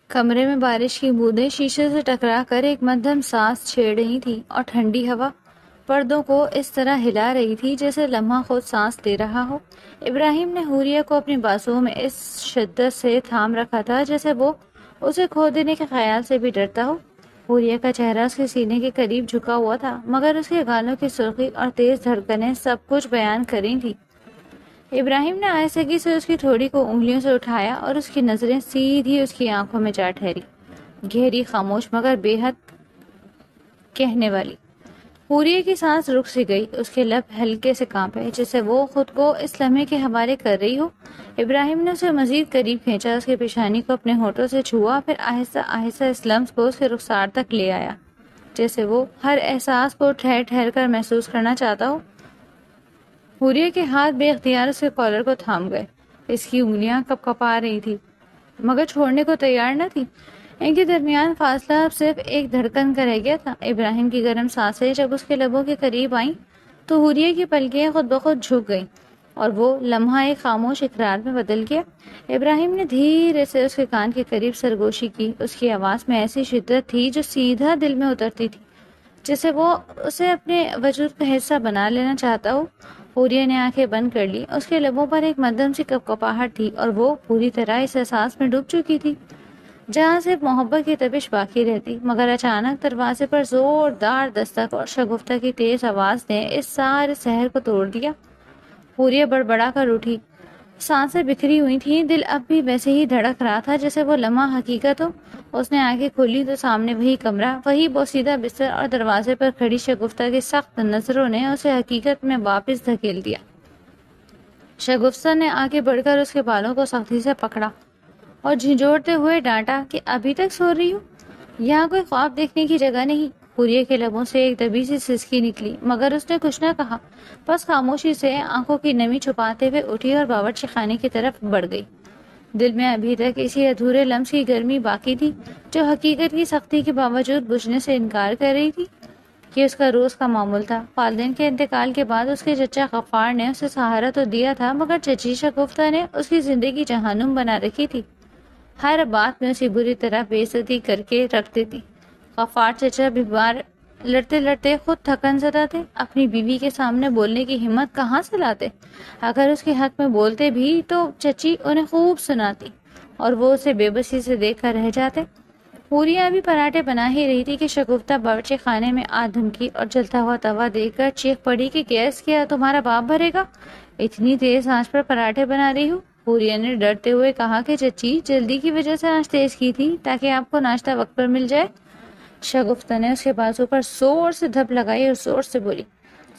کمرے میں بارش کی بوندیں شیشے سے ٹکرا کر ایک مدھم سانس چھیڑ رہی تھی اور ٹھنڈی ہوا پردوں کو اس طرح ہلا رہی تھی جیسے لمحہ خود سانس لے رہا ہو۔ ابراہیم نے حوریہ کو اپنی بازوؤں میں اس شدت سے تھام رکھا تھا جیسے وہ اسے کھو دینے کے خیال سے بھی ڈرتا ہو۔ حوریہ کا چہرہ اس کے سینے کے قریب جھکا ہوا تھا، مگر اس کے گالوں کی سرخی اور تیز دھڑکنیں سب کچھ بیان کر رہی تھیں۔ ابراہیم نے آہستگی سے اس کی تھوڑی کو انگلیوں سے اٹھایا اور اس کی نظریں سیدھی اس کی آنکھوں میں جا ٹھہری، گہری، خاموش مگر بے حد کہنے والی۔ حوریہ کی سانس رک سی گئی، اس کے لب ہلکے سے کانپے جیسے وہ خود کو اس لمحے کے حوالے کر رہی ہو۔ ابراہیم نے اسے مزید قریب کھینچا، اس کے پیشانی کو اپنے ہونٹوں سے چھوا، پھر آہستہ آہستہ اس لمس کو اس کے رخسار تک لے آیا جیسے وہ ہر احساس کو ٹھہر ٹھہر کر محسوس کرنا چاہتا ہو۔ حوریہ کے ہاتھ بے اختیار اس کے کالر کو تھام گئے، اس کی انگلیاں کپ کپا رہی تھی مگر چھوڑنے کو تیار نہ تھی۔ ان کے درمیان فاصلہ اب صرف ایک دھڑکن کا رہ گیا تھا۔ ابراہیم کی گرم سانسیں جب اس کے لبوں کے قریب آئیں تو حوریہ کی پلکیں خود بخود جھک گئیں اور وہ لمحہ ایک خاموش اقرار میں بدل گیا۔ ابراہیم نے دھیرے سے اس کے کان کے قریب سرگوشی کی، اس کی آواز میں ایسی شدت تھی جو سیدھا دل میں اترتی تھی، جیسے وہ اسے اپنے وجود کا حصہ بنا لینا چاہتا ہو۔ حوریہ نے آنکھیں بند کر لی، اس کے لبوں پر ایک مدھم سی کپکپاہٹ تھی اور وہ پوری طرح اس احساس میں ڈوب چکی تھی جہاں صرف محبت کی تپش باقی رہتی۔ مگر اچانک دروازے پر زوردار دستک اور شگفتہ کی تیز آواز نے اس سارے سحر کو توڑ دیا۔ حوریہ بڑبڑا کر اٹھی، سانسیں بکھری ہوئی تھیں، دل اب بھی ویسے ہی دھڑک رہا تھا جیسے وہ لمحہ حقیقت ہو۔ اس نے آنکھیں کھولی تو سامنے وہی کمرہ، وہی بوسیدہ بستر اور دروازے پر کھڑی شگفتہ کی سخت نظروں نے اسے حقیقت میں واپس دھکیل دیا۔ شگفتہ نے آگے بڑھ کر اس کے بالوں کو سختی سے پکڑا اور جھنجھوڑتے ہوئے ڈانٹا کہ ابھی تک سو رہی ہو؟ یہاں کوئی خواب دیکھنے کی جگہ نہیں۔ حوریہ کے لبوں سے ایک دبی سی سسکی نکلی مگر اس نے کچھ نہ کہا، بس خاموشی سے آنکھوں کی نمی چھپاتے ہوئے اٹھی اور باورچی خانے کی طرف بڑھ گئی۔ دل میں ابھی تک اسی ادھورے لمس کی گرمی باقی تھی جو حقیقت کی سختی کے باوجود بجھنے سے انکار کر رہی تھی۔ یہ اس کا روز کا معمول تھا۔ والدین کے انتقال کے بعد اس کے چچا غفار نے اسے سہارا تو دیا تھا مگر چچی شگفتہ نے اس کی زندگی جہنم بنا رکھی تھی، ہر بات میں اسی بری طرح بے عزتی کر کے رکھ دیتی۔ غفار چچا بیمار لڑتے لڑتے خود تھکن زدہ تھے، اپنی بیوی کے سامنے بولنے کی ہمت کہاں سے لاتے؟ اگر اس کے حق میں بولتے بھی تو چچی انہیں خوب سناتی اور وہ اسے بے بسی سے دیکھ کر رہ جاتے۔ حوریہ ابھی پراٹھے بنا ہی رہی تھی کہ شگفتہ باورچی خانے میں آ دھمکی اور جلتا ہوا توا دیکھ کر چیخ پڑی کہ گیس کیا تمہارا باپ بھرے گا؟ اتنی تیز آنچ پر پراٹھے بنا رہی ہو؟ حوریہ نے ڈرتے ہوئے کہا کہ چچی جلدی کی وجہ سے آنچ تیز کی تھی تاکہ آپ کو ناشتہ وقت پر مل جائے۔ شگفتہ نے اس کے بازو پر زور سے دھپ لگائی اور زور سے بولی،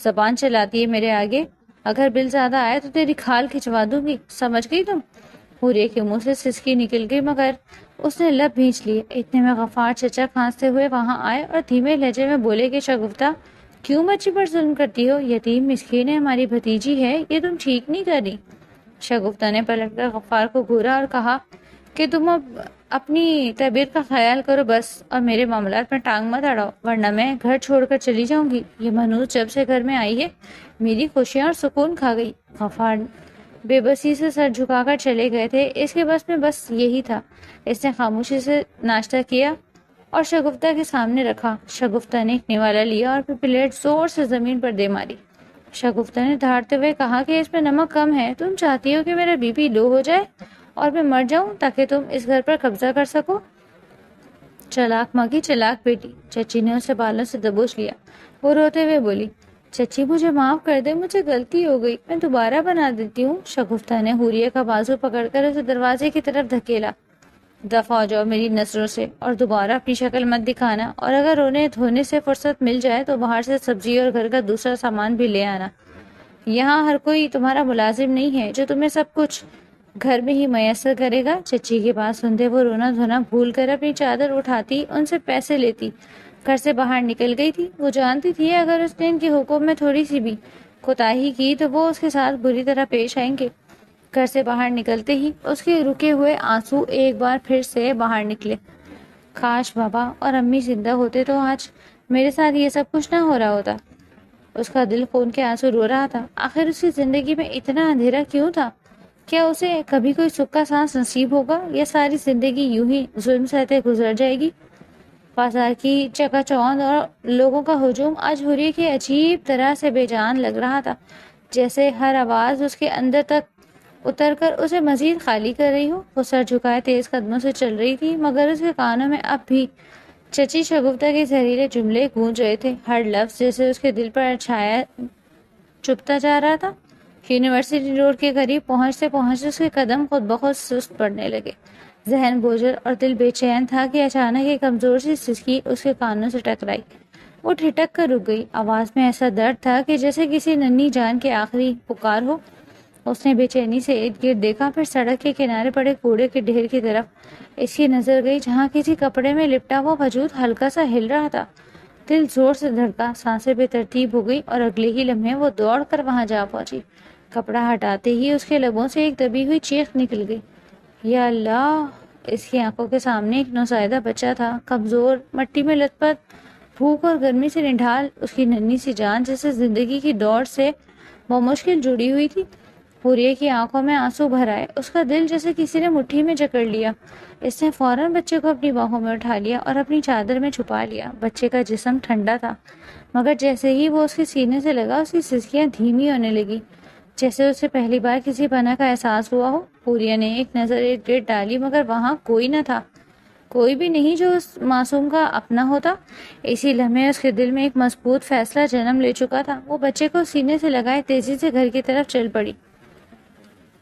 زبان چلاتی ہے میرے آگے؟ اگر بل زیادہ آئے تو تیری کھال کھچوا دوں گی، سمجھ گئی تم؟ حوریہ کے منہ سے سسکی نکل گئی مگر اس نے لب بھینچ لیے۔ اتنے میں غفار چچا کھانستے ہوئے وہاں آئے اور دھیمے لہجے میں بولے کہ شگفتہ کیوں بچی پر ظلم کرتی ہو؟ یتیم مسکین ہے، ہماری بھتیجی ہے، یہ تم ٹھیک نہیں کر رہی۔ شگفتہ نے پلٹ کر غفار کو گھورا اور کہا کہ تم اب اپنی طبیعت کا خیال کرو بس، اور میرے معاملات میں ٹانگ مت اڑاؤ ورنہ میں گھر چھوڑ کر چلی جاؤں گی۔ یہ منحوس جب سے گھر میں آئی ہے میری خوشیاں اور سکون کھا گئی۔ غفار بے بسی سے سر جھکا کر چلے گئے تھے، اس کے بس میں بس یہی تھا۔ اس نے خاموشی سے ناشتہ کیا اور شگفتہ کے سامنے رکھا۔ شگفتہ نے ایک نوالا لیا اور پھر پلیٹ زور سے زمین پر دے ماری۔ شگفتہ نے دھاڑتے ہوئے کہا کہ اس میں نمک کم ہے، تم چاہتی ہو کہ میرا بی پی لو ہو جائے اور میں مر جاؤں تاکہ تم اس گھر پر قبضہ کر سکو؟ چلاک ماں کی چلاک بیٹی، چچی نے اسے بالوں سے دبوچ لیا۔ وہ روتے ہوئے بولی، چچی مجھے معاف کر دے، مجھے غلطی ہو گئی، میں دوبارہ بنا دیتی ہوں۔ شگفتہ نے حوریہ کا بازو پکڑ کر اسے دروازے کی طرف دھکیلا۔ دفع ہو جاؤ میری نظروں سے اور دوبارہ اپنی شکل مت دکھانا، اور اگر رونے دھونے سے فرصت مل جائے تو باہر سے سبزی اور گھر کا دوسرا سامان بھی لے آنا۔ یہاں ہر کوئی تمہارا ملازم نہیں ہے جو تمہیں سب کچھ گھر میں ہی میسر کرے گا۔ چچی کی بات سنتے وہ رونا دھونا بھول کر اپنی چادر اٹھاتی، ان سے پیسے لیتی، گھر سے باہر نکل گئی تھی۔ وہ جانتی تھی اگر اس نے ان کے حکم میں تھوڑی سی بھی کوتاہی کی تو وہ اس کے ساتھ بری طرح پیش آئیں گے۔ گھر سے باہر نکلتے ہی اس کے رکے ہوئے آنسو ایک بار پھر سے باہر نکلے۔ کاش بابا اور امی زندہ ہوتے تو آج میرے ساتھ یہ سب کچھ نہ ہو رہا ہوتا۔ اس کا دل خون کے آنسو رو رہا تھا۔ آخر اس کی زندگی میں اتنا اندھیرا کیوں تھا؟ کیا اسے کبھی کوئی سکھ کا سانس نصیب ہوگا یا ساری زندگی یوں ہی ظلم سہتے گزر جائے گی؟ بازار کی چکا چوند اور لوگوں کا ہجوم آج حوریہ کی عجیب طرح سے بے جان لگ رہا تھا، جیسے ہر آواز اس کے اندر تک اتر کر اسے مزید خالی کر رہی ہو۔ وہ سر جھکائے تیز قدموں سے چل رہی تھی، مگر اس کے کانوں میں اب بھی چچی شگفتہ کے زہریلے جملے گونج رہے تھے، ہر لفظ جیسے اس کے دل پر چھایا چپتا جا رہا تھا۔ یونیورسٹی روڈ کے قریب پہنچتے پہنچتے اس کے قدم خود بخود سست پڑنے لگے، ذہن بوجھل اور دل بے چین تھا کہ اچانک ایک کمزور سی سسکی اس کے کانوں سے ٹکرائی۔ وہ ٹھٹک کر رک گئی، آواز میں ایسا درد تھا کہ جیسے کسی ننھی جان کے آخری پکار ہو۔ اس نے بے چینی سے ارد گرد دیکھا، پھر سڑک کے کنارے پڑے کوڑے کے ڈھیر کی طرف اس کی نظر گئی، جہاں کسی کپڑے میں لپٹا ہوا وجود ہلکا سا ہل رہا تھا۔ دل زور سے دھڑکا، سانسیں بے ترتیب ہو گئی اور اگلے ہی لمحے وہ دوڑ کر وہاں جا پہنچی۔ کپڑا ہٹاتے ہی اس کے لبوں سے ایک دبی ہوئی چیخ نکل گئی، یا اللہ! اس کی آنکھوں کے سامنے ایک نوزائیدہ بچہ تھا، کمزور، مٹی میں لت پت، بھوک اور گرمی سے نڈھال، اس کی ننھی سی جان جیسے زندگی کی دوڑ سے بمشکل جڑی ہوئی تھی۔ حوریہ کی آنکھوں میں آنسو بھر آئے، اس کا دل جیسے کسی نے مٹھی میں جکڑ لیا۔ اس نے فوراً بچے کو اپنی باہوں میں اٹھا لیا اور اپنی چادر میں چھپا لیا۔ بچے کا جسم ٹھنڈا تھا، مگر جیسے ہی وہ اس کے سینے سے لگا، اس کی سسکیاں دھیمی ہونے لگی، جیسے اسے پہلی بار کسی پناہ کا احساس ہوا ہو۔ حوریہ نے ایک نظر ارد گرد ڈالی، مگر وہاں کوئی نہ تھا، کوئی بھی نہیں جو اس معصوم کا اپنا ہوتا۔ اسی لمحے اس کے دل میں ایک مضبوط فیصلہ جنم لے چکا تھا۔ وہ بچے کو سینے سے لگائے تیزی سے گھر کی طرف چل پڑی۔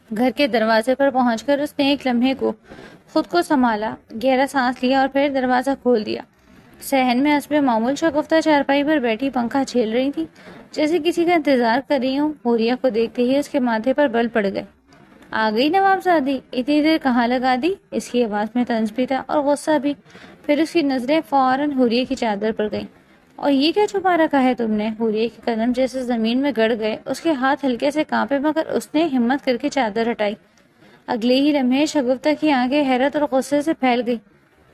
گھر کے دروازے پر پہنچ کر اس نے ایک لمحے کو خود کو سنبھالا، گہرا سانس لیا اور پھر دروازہ کھول دیا۔ صحن میں حسب معمول شگفتہ چارپائی پر بیٹھی پنکھا جھیل رہی تھی، جیسے کسی کا انتظار کر رہی ہوں۔ حوریہ کو دیکھتے ہی اس کے ماتھے پر بل پڑ گئے۔ آ گئی نوابزادی، اتنی دیر کہاں لگا دی؟ اس کی آواز میں طنز بھی تھا اور غصہ بھی۔ پھر اس کی نظریں فوراً حوریہ کی چادر پر گئیں۔ اور یہ کیا چھپا رکھا ہے تم نے؟ حوریہ کے قدم جیسے زمین میں گڑ گئے، اس کے ہاتھ ہلکے سے کانپے، مگر اس نے ہمت کر کے چادر ہٹائی۔ اگلے ہی لمحے شگفتہ کی آنکھیں حیرت اور غصے سے پھیل گئی۔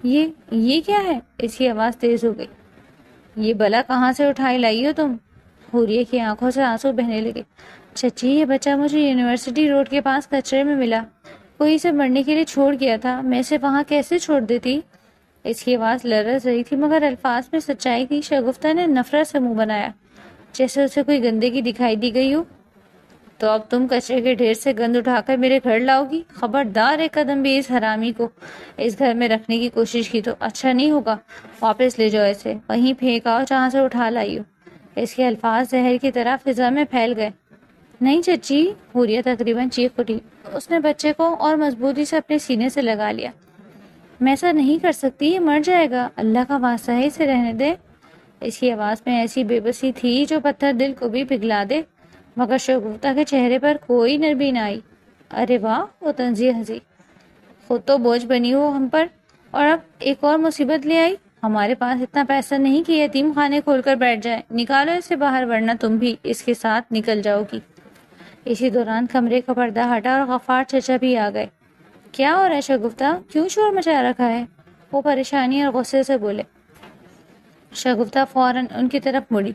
یہ کیا ہے؟ اس کی آواز تیز ہو گئی۔ یہ بلا کہاں سے اٹھائی لائی ہو تم؟ حوریہ کی آنکھوں سے آنسو بہنے لگے۔ چچی، یہ بچہ مجھے یونیورسٹی روڈ کے پاس کچرے میں ملا، کوئی اسے مرنے کے لیے چھوڑ گیا تھا، میں اسے وہاں کیسے چھوڑ دیتی؟ اس کی آواز لرز رہی تھی، مگر الفاظ میں سچائی تھی۔ شگفتہ نے نفرت سے منہ بنایا، جیسے اسے کوئی گندگی دکھائی دی گئی ہو۔ تو اب تم کچرے کے ڈھیر سے گند اٹھا کر میرے گھر لاؤ گی؟ خبردار ایک قدم بھی اس حرامی کو اس گھر میں رکھنے کی کوشش کی تو اچھا نہیں ہوگا۔ واپس لے جاؤ اسے، وہیں پھینک آؤ جہاں سے اٹھا لائی ہو۔ اس کے الفاظ زہر کی طرح فضا میں پھیل گئے۔ نہیں چچی، حوریہ تقریباً چیخ اٹھی۔ اس نے بچے کو اور مضبوطی سے اپنے سینے سے لگا لیا۔ میں ایسا نہیں کر سکتی، یہ مر جائے گا، اللہ کا واسطہ ہے اسے رہنے دے۔ اس کی آواز میں ایسی بے بسی تھی جو پتھر دل کو بھی پگھلا دے، مگر شگفتہ کے چہرے پر کوئی نرمی نہ آئی۔ ارے واہ، وہ طنزیہ ہنسی، خود تو بوجھ بنی ہو ہم پر، اور اب ایک اور مصیبت لے آئی۔ ہمارے پاس اتنا پیسہ نہیں کہ یتیم خانے کھول کر بیٹھ جائے، نکالو اسے باہر ورنہ تم بھی اس کے ساتھ نکل جاؤ گی۔ اسی دوران کمرے کا پردہ ہٹا اور غفار چچا بھی آ گئے۔ کیا ہو رہا ہے شگفتہ؟ کیوں شور مچا رکھا ہے؟ وہ پریشانی اور غصے سے بولے۔ شگفتہ فوراً ان کی طرف مڑی۔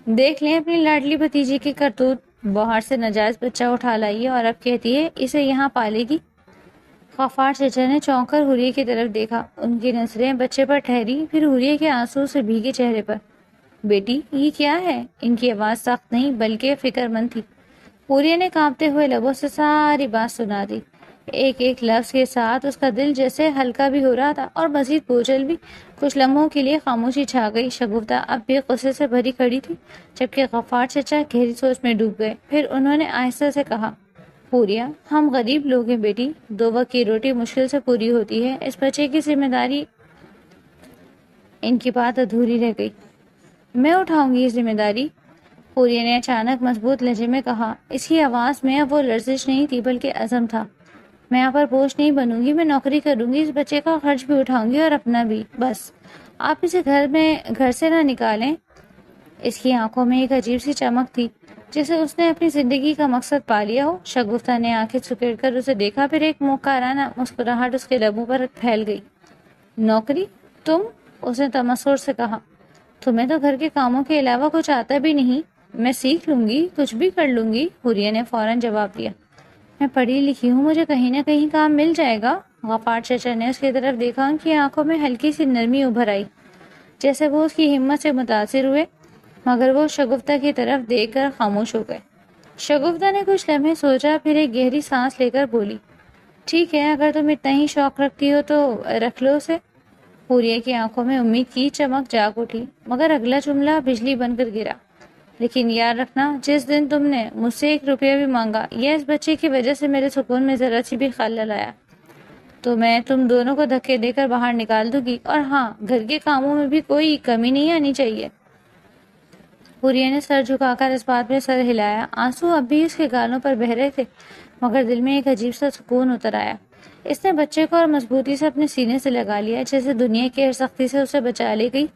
دیکھ لیں اپنی لاڈلی بھتیجی کی کرتوت، باہر سے ناجائز بچہ اٹھا لائی ہے اور اب کہتی ہے اسے یہاں پالے گی۔ غفار چچا نے چونک کر حوریہ کی طرف دیکھا، ان کی نظریں بچے پر ٹھہری، پھر حوریہ کے آنسو سے بھیگے چہرے پر۔ بیٹی، یہ کیا ہے؟ ان کی آواز سخت نہیں بلکہ فکر مند تھی۔ حوریہ نے کانپتے ہوئے لبوں سے ساری بات سنا دی، ایک ایک لفظ کے ساتھ اس کا دل جیسے ہلکا بھی ہو رہا تھا اور مزید بوجھل بھی۔ کچھ لمحوں کے لیے خاموشی چھا گئی۔ شگفتہ اب بھی غصے سے بھری کھڑی تھی، جبکہ غفار چچا گہری سوچ میں ڈوب گئے۔ پھر انہوں نے آہستہ سے کہا، حوریہ، ہم غریب لوگ ہیں بیٹی، 2 وقت کی روٹی مشکل سے پوری ہوتی ہے، اس بچے کی ذمہ داری۔ ان کی بات ادھوری رہ گئی۔ میں اٹھاؤں گی یہ ذمہ داری، حوریہ نے اچانک مضبوط لہجے میں کہا۔ اس کی آواز میں اب وہ لرزش نہیں تھی بلکہ عزم تھا۔ میں یہاں پر بوجھ نہیں بنوں گی، میں نوکری کروں گی، اس بچے کا خرچ بھی اٹھاؤں گی اور اپنا بھی، بس آپ اسے گھر سے نہ نکالیں۔ اس کی آنکھوں میں ایک عجیب سی چمک تھی، جیسے اس نے اپنی زندگی کا مقصد پا لیا ہو۔ شگفتہ نے آنکھیں سکیڑ کر اسے دیکھا، پھر ایک مکارانہ مسکراہٹ اس کے لبوں پر پھیل گئی۔ نوکری؟ تم؟ اس نے تمسخر سے کہا۔ تمہیں تو گھر کے کاموں کے علاوہ کچھ آتا بھی نہیں۔ میں سیکھ لوں گی، کچھ بھی کر لوں گی، حوریہ نے فوراً جواب دیا۔ میں پڑھی لکھی ہوں، مجھے کہیں نہ کہیں کام مل جائے گا۔ غفار چچا نے اس کی طرف دیکھا، ان کی آنکھوں میں ہلکی سی نرمی ابھر آئی، جیسے وہ اس کی ہمت سے متاثر ہوئے، مگر وہ شگفتہ کی طرف دیکھ کر خاموش ہو گئے۔ شگفتہ نے کچھ لمحے سوچا، پھر ایک گہری سانس لے کر بولی، ٹھیک ہے، اگر تم اتنا ہی شوق رکھتی ہو تو رکھ لو اسے۔ حوریہ کی آنکھوں میں امید کی چمک جاگ اٹھی، مگر اگلا جملہ بجلی بن کر گرا، لیکن یاد رکھنا، جس دن تم نے مجھ سے 1 روپیہ بھی مانگا یا اس بچے کی وجہ سے میرے سکون میں ذرا سی بھی خلل آیا تو میں تم دونوں کو دھکے دے کر باہر نکال دوں گی، اور ہاں، گھر کے کاموں میں بھی کوئی کمی نہیں آنی چاہیے۔ حوریہ نے سر جھکا کر اس بات میں سر ہلایا، آنسو اب بھی اس کے گالوں پر بہہ رہے تھے، مگر دل میں ایک عجیب سا سکون اتر آیا۔ اس نے بچے کو اور مضبوطی سے اپنے سینے سے لگا لیا، جیسے دنیا کی ہر سختی سے اسے بچا لے گئی۔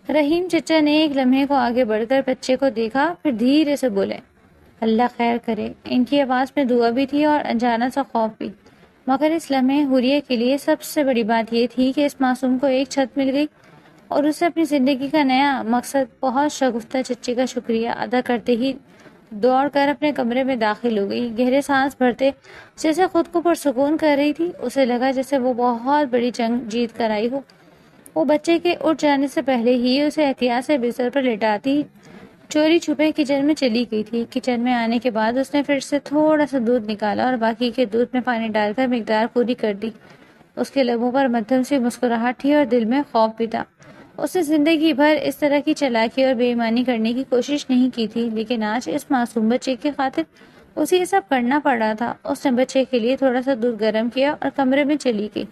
رحیم چچا نے ایک لمحے کو آگے بڑھ کر بچے کو دیکھا، پھر دھیرے سے بولے، اللہ خیر کرے۔ ان کی آواز میں دعا بھی تھی اور انجانا سا خوف بھی، مگر اس لمحے حوریہ کے لیے سب سے بڑی بات یہ تھی کہ اس معصوم کو ایک چھت مل گئی اور اسے اپنی زندگی کا نیا مقصد۔ بہت شگفتہ چچی کا شکریہ ادا کرتے ہی دوڑ کر اپنے کمرے میں داخل ہو گئی، گہرے سانس بھرتے جیسے خود کو پرسکون کر رہی تھی۔ اسے لگا جیسے وہ بہت بڑی جنگ جیت کر آئی ہو۔ وہ بچے کے اٹھ جانے سے پہلے ہی اسے احتیاط سے بستر پر لٹاتی چوری چھپے کچن میں چلی گئی تھی۔ کچن میں آنے کے بعد اس نے پھر سے تھوڑا سا دودھ نکالا اور باقی کے دودھ میں پانی ڈال کر مقدار پوری کر دی۔ اس کے لبوں پر مدھم سی مسکراہٹ تھی اور دل میں خوف بھی تھا۔ اس نے زندگی بھر اس طرح کی چالاکی اور بے ایمانی کرنے کی کوشش نہیں کی تھی، لیکن آج اس معصوم بچے کی خاطر اسے یہ سب کرنا پڑ رہا تھا۔ اس نے بچے کے لیے تھوڑا سا دودھ گرم کیا اور کمرے میں چلی گئی۔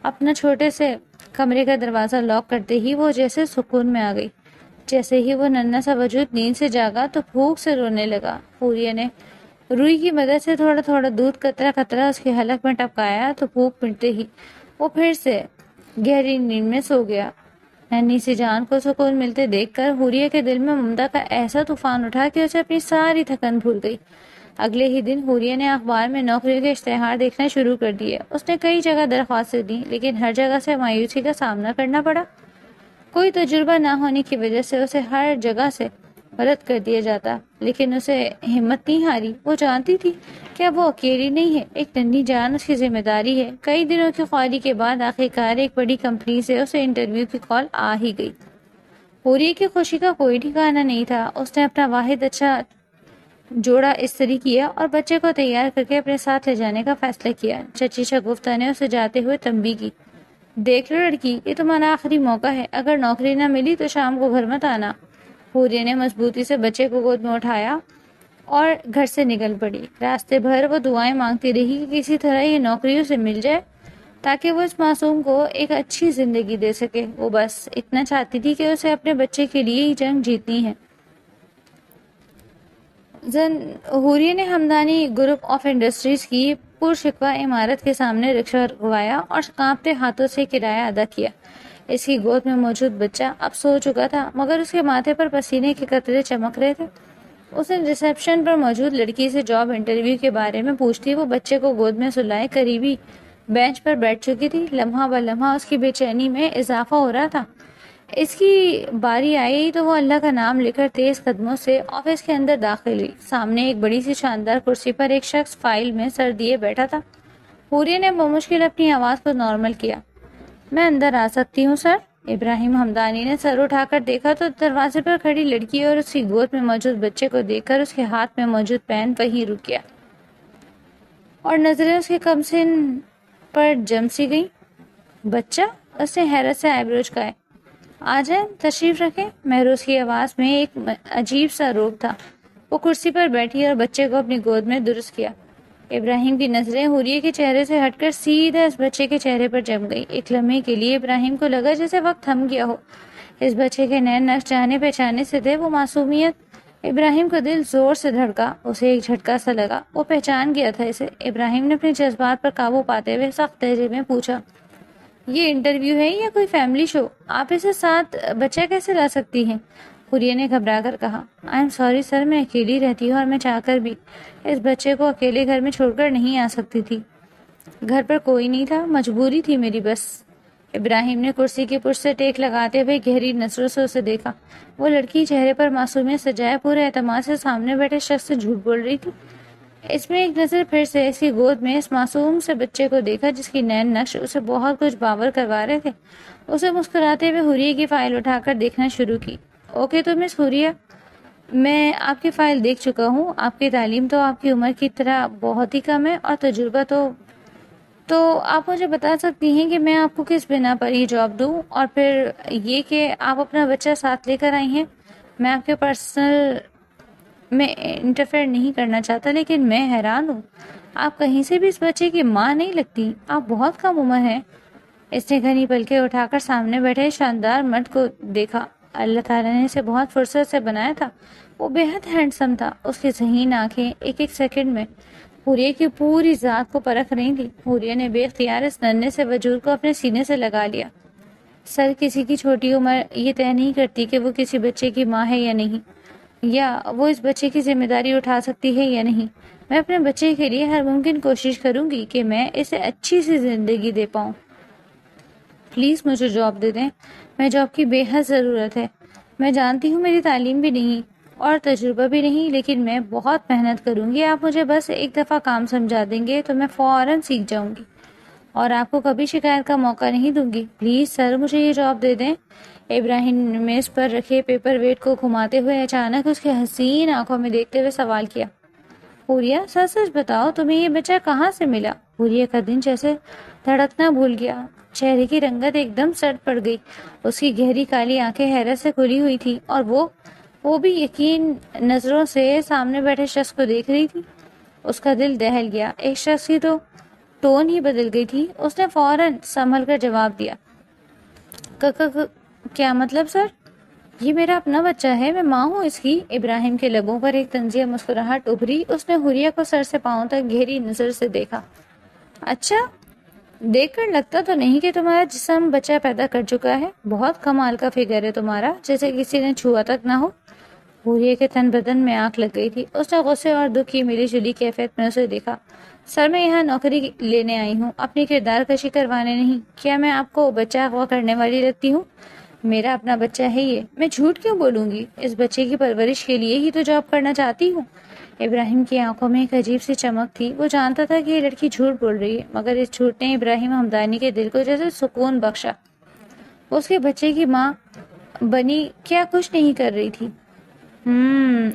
اپنا چھوٹے سے کمرے کا دروازہ لاک کرتے ہی وہ جیسے سکون میں آ گئی۔ جیسے ہی وہ ننھا سا وجود نیند سے جاگا تو بھوک سے رونے لگا۔ حوریہ نے روئی کی مدد سے تھوڑا تھوڑا دودھ قطرہ قطرہ اس کے حلق میں ٹپکایا تو بھوک مٹتے ہی وہ پھر سے گہری نیند میں سو گیا۔ ننھی سی جان کو سکون ملتے دیکھ کر حوریہ کے دل میں ممتا کا ایسا طوفان اٹھا کہ اسے اپنی ساری تھکن بھول گئی۔ اگلے ہی دن حوریہ نے اخبار میں نوکریوں کے اشتہار دیکھنا شروع کر دیے۔ اس نے کئی جگہ درخواستیں دیں، لیکن ہر جگہ سے مایوسی کا سامنا کرنا پڑا۔ کوئی تجربہ نہ ہونے کی وجہ سے اسے ہر جگہ سے رد کر دیا جاتا، لیکن اسے ہمت نہیں ہاری۔ وہ جانتی تھی کہ اب وہ اکیلی نہیں ہے، ایک ننھی جان اس کی ذمہ داری ہے۔ کئی دنوں کی خواہی کے بعد آخرکار ایک بڑی کمپنی سے اسے انٹرویو کی کال آ ہی گئی۔ حوریہ کی خوشی کا کوئی ٹھکانہ نہیں تھا۔ اس نے اپنا واحد اچھا جوڑا استری کیا اور بچے کو تیار کر کے اپنے ساتھ لے جانے کا فیصلہ کیا۔ چچی شگفتہ نے اسے جاتے ہوئے تنبیہ کی، دیکھ لو لڑکی، یہ تمہارا آخری موقع ہے، اگر نوکری نہ ملی تو شام کو گھر مت آنا۔ حوریہ نے مضبوطی سے بچے کو گود میں اٹھایا اور گھر سے نکل پڑی۔ راستے بھر وہ دعائیں مانگتی رہی کہ کسی طرح یہ نوکری اسے مل جائے تاکہ وہ اس معصوم کو ایک اچھی زندگی دے سکے۔ وہ بس اتنا چاہتی تھی کہ اسے اپنے بچے کے لیے ہی جنگ جیتنی ہے۔ حوریہ نے ہمدانی گروپ آف انڈسٹریز کی پرشکوہ عمارت کے سامنے رکشہ رکوایا اور کانپتے ہاتھوں سے کرایہ ادا کیا۔ اس کی گود میں موجود بچہ اب سو چکا تھا، مگر اس کے ماتھے پر پسینے کے قطرے چمک رہے تھے۔ اس نے ریسیپشن پر موجود لڑکی سے جاب انٹرویو کے بارے میں پوچھتی وہ بچے کو گود میں سلائے قریبی بینچ پر بیٹھ چکی تھی۔ لمحہ بہ لمحہ اس کی بے چینی میں اضافہ ہو رہا تھا۔ اس کی باری آئی تو وہ اللہ کا نام لے کر تیز قدموں سے آفس کے اندر داخل ہوئی۔ سامنے ایک بڑی سی شاندار کرسی پر ایک شخص فائل میں سر دیے بیٹھا تھا۔ حوریہ نے بمشکل اپنی آواز کو نارمل کیا، میں اندر آ سکتی ہوں سر؟ ابراہیم ہمدانی نے سر اٹھا کر دیکھا تو دروازے پر کھڑی لڑکی اور اس کی گود میں موجود بچے کو دیکھ کر اس کے ہاتھ میں موجود پین وہیں رک گیا اور نظریں اس کے کم سن پر جم سی گئیں۔ بچہ؟ اس نے حیرت سے آئی بروز کھائے۔ آ جائیں، تشریف رکھیں۔ مہروز کی آواز میں ایک عجیب سا روب تھا۔ وہ کرسی پر بیٹھی اور بچے کو اپنی گود میں درست کیا۔ ابراہیم کی نظریں حوریہ کے چہرے سے ہٹ کر سیدھا اس بچے کے چہرے پر جم گئی۔ ایک لمحے کے لیے ابراہیم کو لگا جیسے وقت تھم گیا ہو۔ اس بچے کے نئے نقش جانے پہچانے سے تھے، وہ معصومیت۔ ابراہیم کو دل زور سے دھڑکا، اسے ایک جھٹکا سا لگا، وہ پہچان گیا تھا اسے۔ ابراہیم نے اپنے جذبات پر قابو پاتے ہوئے سخت لہجے میں پوچھا، یہ انٹرویو ہے یا کوئی فیملی شو؟ آپ اسے ساتھ بچہ کیسے لا سکتی ہیں؟ حوریہ نے گھبرا کر کہا، آئی ایم سوری سر، میں اکیلی رہتی ہوں اور میں چاہ کر بھی اس بچے کو اکیلے گھر میں چھوڑ کر نہیں آ سکتی تھی۔ گھر پر کوئی نہیں تھا، مجبوری تھی میری بس۔ ابراہیم نے کرسی کی پشت سے ٹیک لگاتے ہوئے گہری نظروں سے اسے دیکھا۔ وہ لڑکی چہرے پر معصومیت سجائے پورے اعتماد سے سامنے بیٹھے شخص سے جھوٹ بول رہی تھی۔ اس میں ایک نظر پھر سے اس کی گود میں اس معصوم سے بچے کو دیکھا جس کی نین نقش اسے بہت کچھ باور کروا رہے تھے۔ اسے مسکراتے ہوئے حوریہ کی فائل اٹھا کر دیکھنا شروع کی۔ اوکے تو مس حوریہ، میں آپ کی فائل دیکھ چکا ہوں۔ آپ کی تعلیم تو آپ کی عمر کی طرح بہت ہی کم ہے اور تجربہ تو آپ مجھے بتا سکتی ہیں کہ میں آپ کو کس بنا پر یہ جاب دوں؟ اور پھر یہ کہ آپ اپنا بچہ ساتھ لے کر آئی ہیں۔ میں آپ کے پرسنل میں انٹرفیئر نہیں کرنا چاہتا، لیکن میں حیران ہوں، آپ کہیں سے بھی اس بچے کی ماں نہیں لگتی۔ آپ بہت کم عمر ہیں۔ اس نے گھنی پلکیں اٹھا کر سامنے بیٹھے شاندار مرد کو دیکھا۔ اللہ تعالیٰ نے اسے بہت فرصت سے بنایا تھا۔ وہ بے حد ہینڈسم تھا۔ اس کی ذہین آنکھیں ایک ایک سیکنڈ میں حوریہ کی پوری ذات کو پرکھ رہی تھی۔ حوریہ نے بے اختیار اس ننھے سے وجود کو اپنے سینے سے لگا لیا۔ سر، کسی کی چھوٹی عمر یہ طے نہیں کرتی کہ وہ کسی بچے کی ماں ہے یا نہیں، یا وہ اس بچے کی ذمہ داری اٹھا سکتی ہے یا نہیں۔ میں اپنے بچے کے لیے ہر ممکن کوشش کروں گی کہ میں اسے اچھی سی زندگی دے پاؤں۔ پلیز مجھے جاب دے دیں، میں جاب کی بے حد ضرورت ہے۔ میں جانتی ہوں میری تعلیم بھی نہیں اور تجربہ بھی نہیں، لیکن میں بہت محنت کروں گی۔ آپ مجھے بس ایک دفعہ کام سمجھا دیں گے تو میں فوراً سیکھ جاؤں گی اور آپ کو کبھی شکایت کا موقع نہیں دوں گی۔ پلیز سر، مجھے یہ جاب دے دیں۔ ابراہیم نے میز پر رکھے پیپر ویٹ کو گھماتے ہوئے اچانک اس کے حسین آنکھوں میں دیکھتے ہوئے سوال کیا۔ حوریہ، سچ سچ بتاؤ، تمہیں یہ بچہ کہاں سے ملا؟ حوریہ کا دن جیسے دھڑکنا بھول گیا۔ چہرے کی رنگت ایک دم سرد پڑ گئی۔ اس کی گہری کالی آنکھیں حیرت سے کھلی ہوئی تھی اور وہ بھی یقین نظروں سے سامنے بیٹھے شخص کو دیکھ رہی تھی۔ اس کا دل دہل گیا۔ ایک شخص کی تو ٹون ہی بدل گئی تھی۔ اس نے فوراً سنبھل کر جواب دیا، کیا مطلب سر؟ یہ میرا اپنا بچہ ہے، میں ماں ہوں اس کی۔ ابراہیم کے لبوں پر ایک طنزیہ مسکراہٹ ابھری۔ اس نے حوریہ کو سر سے پاؤں تک گہری نظر سے دیکھا۔ اچھا، دیکھ کر لگتا تو نہیں کہ تمہارا جسم بچہ پیدا کر چکا ہے۔ بہت کمال کا فگر ہے تمہارا، جیسے کسی نے چھوا تک نہ ہو۔ حوریہ کے تن بدن میں آنکھ لگ گئی تھی۔ اس نے غصے اور دکھ کی ملی جلی کیفیت میں اسے دیکھا۔ سر، میں یہاں نوکری لینے آئی ہوں، اپنی کردار کشی کروانے نہیں۔ کیا میں آپ کو بچہ اغوا کرنے والی لگتی ہوں؟ میرا اپنا بچہ ہے یہ، میں جھوٹ کیوں بولوں گی؟ اس بچے کی پرورش کے لیے ہی تو جاب کرنا چاہتی ہوں۔ ابراہیم کی آنکھوں میں ایک عجیب سی چمک تھی۔ وہ جانتا تھا کہ یہ لڑکی جھوٹ بول رہی ہے، مگر اس جھوٹ نے ابراہیم حمدانی کے دل کو جیسے سکون بخشا۔ وہ اس کے بچے کی ماں بنی کیا کچھ نہیں کر رہی تھی؟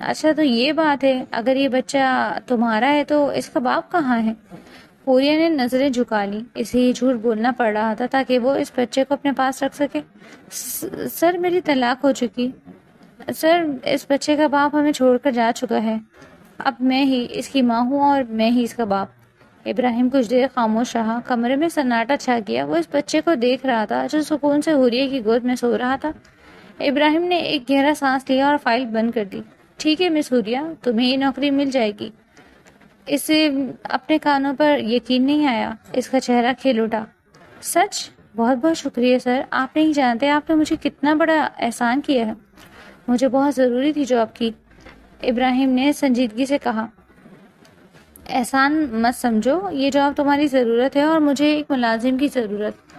اچھا تو یہ بات ہے، اگر یہ بچہ تمہارا ہے تو اس کا باپ کہاں ہے؟ حوریہ نے نظریں جھکا لی۔ اسے یہ جھوٹ بولنا پڑ رہا تھا تاکہ وہ اس بچے کو اپنے پاس رکھ سکے۔ سر، میری طلاق ہو چکی۔ سر، اس بچے کا باپ ہمیں چھوڑ کر جا چکا ہے۔ اب میں ہی اس کی ماں ہوں اور میں ہی اس کا باپ۔ ابراہیم کچھ دیر خاموش رہا۔ کمرے میں سناٹا چھا گیا۔ وہ اس بچے کو دیکھ رہا تھا جو سکون سے حوریہ کی گود میں سو رہا تھا۔ ابراہیم نے ایک گہرا سانس لیا اور فائل بند کر دی۔ ٹھیک ہے مس حوریہ، تمہیں یہ نوکری مل جائے گی۔ اسے اپنے کانوں پر یقین نہیں آیا۔ اس کا چہرہ کھل اٹھا۔ سچ؟ بہت بہت شکریہ سر، آپ نہیں جانتے آپ نے مجھے کتنا بڑا احسان کیا ہے۔ مجھے بہت ضروری تھی جاب کی۔ ابراہیم نے سنجیدگی سے کہا، احسان مت سمجھو، یہ جاب تمہاری ضرورت ہے اور مجھے ایک ملازم کی ضرورت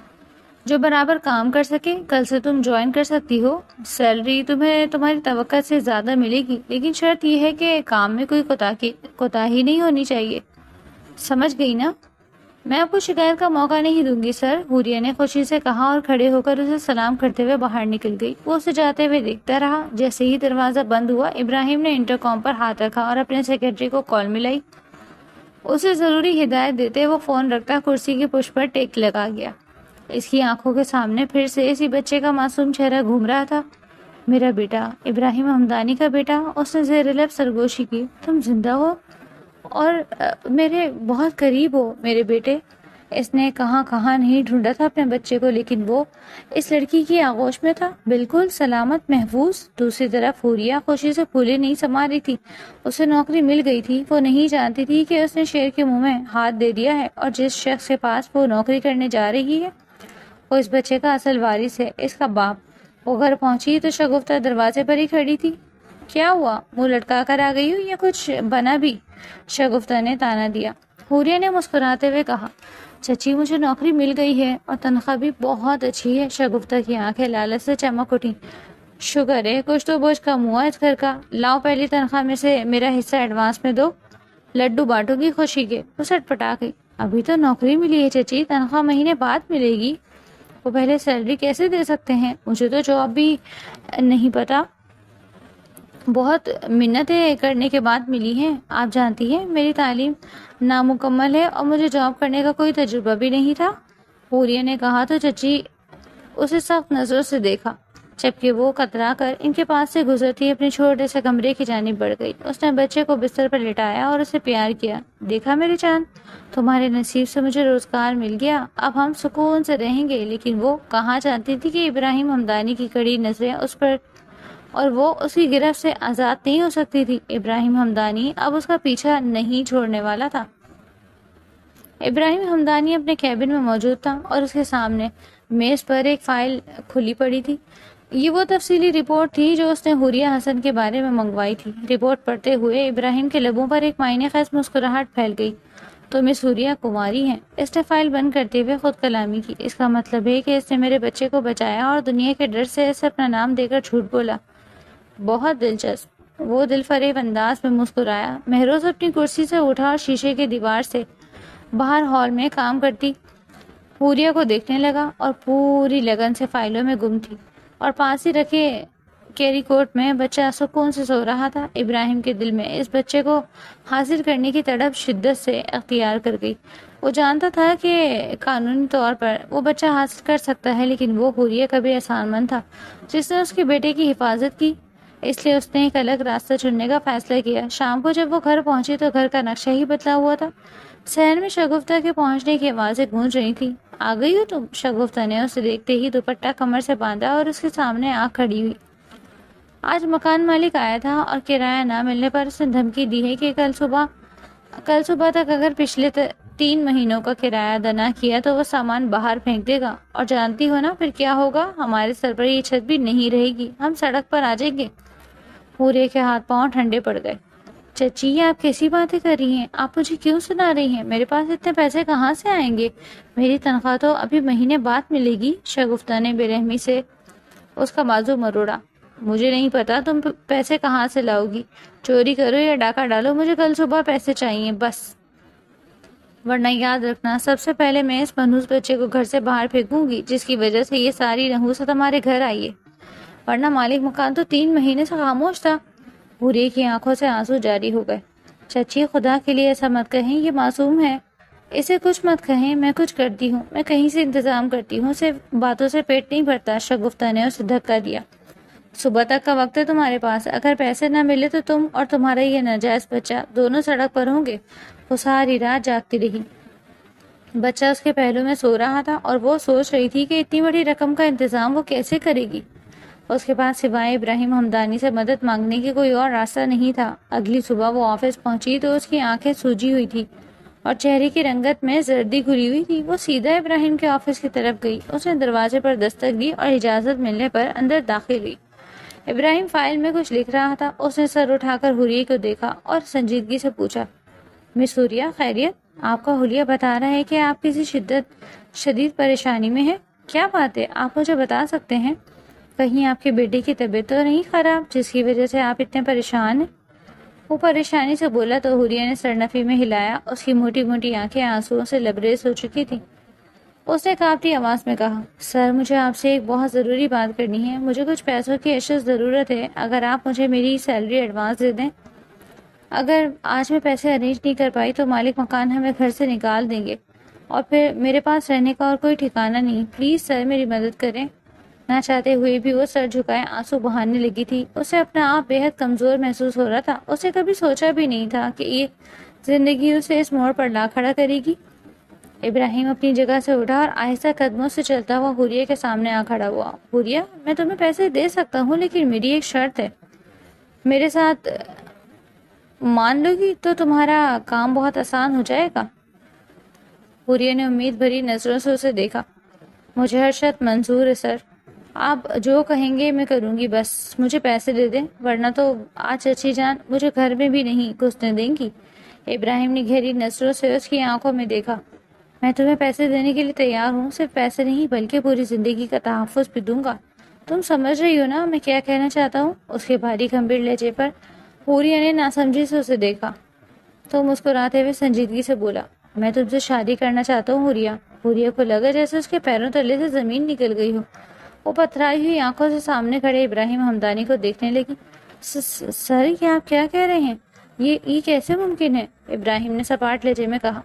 جو برابر کام کر سکے۔ کل سے تم جوائن کر سکتی ہو۔ سیلری تمہیں تمہاری توقع سے زیادہ ملے گی، لیکن شرط یہ ہے کہ کام میں کوئی کوتاہی نہیں ہونی چاہیے۔ سمجھ گئی نا؟ میں آپ کو شکایت کا موقع نہیں دوں گی سر، حوریہ نے خوشی سے کہا اور کھڑے ہو کر اسے سلام کرتے ہوئے باہر نکل گئی۔ وہ اسے جاتے ہوئے دیکھتا رہا۔ جیسے ہی دروازہ بند ہوا، ابراہیم نے انٹرکام پر ہاتھ رکھا اور اپنے سیکرٹری کو کال ملائی۔ اسے ضروری ہدایت دیتے وہ فون رکھتا کرسی کی پشت پر ٹیک لگا گیا۔ اس کی آنکھوں کے سامنے پھر سے اسی بچے کا معصوم چہرہ گھوم رہا تھا۔ میرا بیٹا، ابراہیم حمدانی کا بیٹا۔ اس نے زیر لب سرگوشی کی۔ تم زندہ ہو اور میرے بہت قریب ہو میرے بیٹے۔ اس نے کہاں نہیں ڈھونڈا تھا اپنے بچے کو، لیکن وہ اس لڑکی کی آغوش میں تھا، بالکل سلامت محفوظ۔ دوسری طرف حوریہ خوشی سے پھولے نہیں سما رہی تھی۔ اسے نوکری مل گئی تھی۔ وہ نہیں جانتی تھی کہ اس نے شیر کے منہ میں ہاتھ دے دیا ہے، اور جس شخص کے پاس وہ نوکری کرنے جا رہی ہے وہ اس بچے کا اصل وارث ہے، اس کا باپ۔ وہ گھر پہنچی تو شگفتہ دروازے پر ہی کھڑی تھی۔ کیا ہوا، منہ لٹکا کر آ گئی ہو یا کچھ بنا بھی؟ شگفتہ نے تانا دیا۔ حوریہ نے مسکراتے ہوئے کہا، چچی مجھے نوکری مل گئی ہے اور تنخواہ بھی بہت اچھی ہے۔ شگفتہ کی آنکھیں لالچ سے چمک اٹھی۔ شکر ہے، کچھ تو بوجھ کم ہوا اس گھر کا۔ لاؤ پہلی تنخواہ میں سے میرا حصہ ایڈوانس میں دو۔ لڈو بانٹوں گی خوشی کے؟ وہ سٹ پٹا گئی۔ ابھی تو نوکری ملی ہے چچی، تنخواہ مہینے بعد ملے گی۔ وہ پہلے سیلری کیسے دے سکتے ہیں؟ مجھے تو جاب بھی نہیں پتا، بہت منتیں کرنے کے بعد ملی ہیں۔ آپ جانتی ہیں میری تعلیم نامکمل ہے اور مجھے جاب کرنے کا کوئی تجربہ بھی نہیں تھا، حوریہ نے کہا تو چچی اسے سخت نظروں سے دیکھا، جبکہ وہ کترا کر ان کے پاس سے گزرتی اپنے چھوٹے سے کمرے کی جانب بڑھ گئی۔ اس نے بچے کو بستر پر لٹایا اور اسے پیار کیا۔ دیکھا میری جان، تمہارے نصیب سے مجھے روزگار مل گیا، اب ہم سکون سے رہیں گے۔ لیکن وہ کہاں جانتی تھی کہ ابراہیم ہمدانی کی کڑی نظریں اس پر اور وہ اس کی گرفت سے آزاد نہیں ہو سکتی تھی۔ ابراہیم ہمدانی اب اس کا پیچھا نہیں چھوڑنے والا تھا۔ ابراہیم ہمدانی اپنے کیبن میں موجود تھا اور اس کے سامنے میز پر ایک فائل کھلی پڑی تھی۔ یہ وہ تفصیلی رپورٹ تھی جو اس نے حوریہ حسن کے بارے میں منگوائی تھی۔ رپورٹ پڑھتے ہوئے ابراہیم کے لبوں پر ایک معنی خیز مسکراہٹ پھیل گئی۔ تو مس حوریہ کماری ہیں؟ اس نے فائل بند کرتے ہوئے خود کلامی کی۔ اس کا مطلب ہے کہ اس نے میرے بچے کو بچایا اور دنیا کے ڈر سے اسے اپنا نام دے کر جھوٹ بولا۔ بہت دلچسپ، وہ دل فریب انداز میں مسکرایا۔ مہروز اپنی کرسی سے اٹھا اور شیشے کی دیوار سے باہر ہال میں کام کرتی حوریہ کو دیکھنے لگا اور پوری لگن سے فائلوں میں گم تھی، اور پاس ہی رکھے کیری کوٹ میں بچہ سکون سے سو رہا تھا۔ ابراہیم کے دل میں اس بچے کو حاصل کرنے کی تڑپ شدت سے اختیار کر گئی۔ وہ جانتا تھا کہ قانونی طور پر وہ بچہ حاصل کر سکتا ہے، لیکن وہ حوریہ کا بھی احسان مند تھا جس نے اس کے بیٹے کی حفاظت کی، اس لیے اس نے ایک الگ راستہ چننے کا فیصلہ کیا۔ شام کو جب وہ گھر پہنچی تو گھر کا نقشہ ہی بدلا ہوا تھا۔ صحن میں شگفتہ کے پہنچنے کی آوازیں گونج رہی تھی۔ آ گئی ہو تم؟ شگفتہ نے اسے دیکھتے ہی دوپٹہ کمر سے باندھا اور اس کے سامنے آ کھڑی ہوئی۔ آج مکان مالک آیا تھا اور کرایہ نہ ملنے پر اس نے دھمکی دی ہے کہ کل صبح تک اگر پچھلے 3 مہینوں کا کرایہ ادا نہ کیا تو وہ سامان باہر پھینک دے گا، اور جانتی ہو نا پھر کیا ہوگا؟ ہمارے سر پر یہ چھت بھی نہیں رہے گی، ہم سڑک پر آ جائیں گے۔ حوریہ کے ہاتھ پاؤں ٹھنڈے پڑ گئے۔ چچی یہ آپ کیسی باتیں کر رہی ہیں؟ آپ مجھے کیوں سنا رہی ہیں؟ میرے پاس اتنے پیسے کہاں سے آئیں گے؟ میری تنخواہ تو ابھی مہینے بعد ملے گی۔ شگفتہ نے بے رحمی سے اس کا بازو مروڑا۔ مجھے نہیں پتا تم پیسے کہاں سے لاؤ گی، چوری کرو یا ڈاکہ ڈالو، مجھے کل صبح پیسے چاہیے بس، ورنہ یاد رکھنا سب سے پہلے میں اس منحوس بچے کو گھر سے باہر پھینکوں گی جس کی وجہ سے یہ ساری نحوست ہمارے گھر آئی ہے، ورنہ مالک مکان تو 3 مہینے سے خاموش تھا۔ حوریہ کی آنکھوں سے آنسو جاری ہو گئے۔ چچی خدا کے لیے ایسا مت کہیں، یہ معصوم ہے، اسے کچھ مت کہیں، میں کچھ کرتی ہوں، میں کہیں سے انتظام کرتی ہوں، صرف باتوں سے پیٹ نہیں بھرتا۔ شگفتہ نے اسے دھکا دیا۔ صبح تک کا وقت ہے تمہارے پاس، اگر پیسے نہ ملے تو تم اور تمہارا یہ ناجائز بچہ دونوں سڑک پر ہوں گے۔ وہ ساری رات جاگتی رہی۔ بچہ اس کے پہلو میں سو رہا تھا اور وہ سوچ رہی تھی کہ اتنی بڑی رقم کا انتظام وہ کیسے کرے گی۔ اس کے پاس سوائے ابراہیم ہمدانی سے مدد مانگنے کی کوئی اور راستہ نہیں تھا۔ اگلی صبح وہ آفس پہنچی تو اس کی آنکھیں سوجی ہوئی تھی اور چہرے کی رنگت میں زردی گھری ہوئی تھی۔ وہ سیدھا ابراہیم کے آفس کی طرف گئی۔ اس نے دروازے پر دستک دی اور اجازت ملنے پر اندر داخل ہوئی۔ ابراہیم فائل میں کچھ لکھ رہا تھا۔ اس نے سر اٹھا کر حوریہ کو دیکھا اور سنجیدگی سے پوچھا، مس حوریہ خیریت؟ آپ کا حلیہ بتا رہا ہے کہ آپ کسی شدید پریشانی میں ہیں، کیا بات ہے؟ آپ مجھے بتا سکتے ہیں؟ کہیں آپ کے بیٹے کی طبیعت تو نہیں خراب جس کی وجہ سے آپ اتنے پریشان ہیں؟ وہ پریشانی سے بولا تو حوریہ نے سرنفی میں ہلایا۔ اس کی موٹی موٹی آنکھیں آنسوؤں سے لبریز ہو چکی تھیں۔ اس نے کانپتی آواز میں کہا، سر مجھے آپ سے ایک بہت ضروری بات کرنی ہے، مجھے کچھ پیسوں کی اشد ضرورت ہے، اگر آپ مجھے میری سیلری ایڈوانس دے دیں۔ اگر آج میں پیسے ارینج نہیں کر پائی تو مالک مکان ہمیں گھر سے نکال دیں گے اور پھر میرے پاس رہنے کا اور کوئی ٹھکانہ نہیں، پلیز سر میری مدد کریں۔ نہ چاہتے ہوئے بھی وہ سر جھکائے آنسو بہانے لگی تھی۔ اسے اپنا آپ بے حد کمزور محسوس ہو رہا تھا۔ اسے کبھی سوچا بھی نہیں تھا کہ یہ زندگی اسے اس موڑ پر لا کھڑا کرے گی۔ ابراہیم اپنی جگہ سے اٹھا اور آہستہ قدموں سے چلتا ہوا حوریہ کے سامنے آ کھڑا ہوا۔ حوریہ میں تمہیں پیسے دے سکتا ہوں لیکن میری ایک شرط ہے، میرے ساتھ مان لو گی تو تمہارا کام بہت آسان ہو جائے گا۔ حوریہ نے امید بھری نظروں سے اسے دیکھا۔ مجھے ہر شرط منظور ہے سر، آپ جو کہیں گے میں کروں گی، بس مجھے پیسے دے دیں، ورنہ تو آج اچھی جان مجھے گھر میں بھی نہیں گھسنے دیں گی۔ ابراہیم نے گہری نظروں سے اس کی آنکھوں میں دیکھا۔ میں تمہیں پیسے دینے کے لیے تیار ہوں، صرف پیسے نہیں بلکہ پوری زندگی کا تحفظ بھی دوں گا۔ تم سمجھ رہی ہو نا میں کیا کہنا چاہتا ہوں؟ اس کے بھاری گمبھیر لہجے پر حوریہ نے ناسمجھی سے اسے دیکھا۔ تو مسکراتے ہوئے سنجیدگی سے بولا، میں تم سے شادی کرنا چاہتا ہوں حوریہ۔ حوریہ کو لگا جیسے اس کے پیروں تلے سے زمین نکل گئی ہو۔ وہ پتھرائی ہوئی آنکھوں سے سامنے کھڑے ابراہیم حمدانی کو دیکھنے لگی۔ سر یہ آپ کیا کہہ رہے ہیں؟ یہ کیسے ممکن ہے؟ ابراہیم نے سپاٹ لہجے میں کہا۔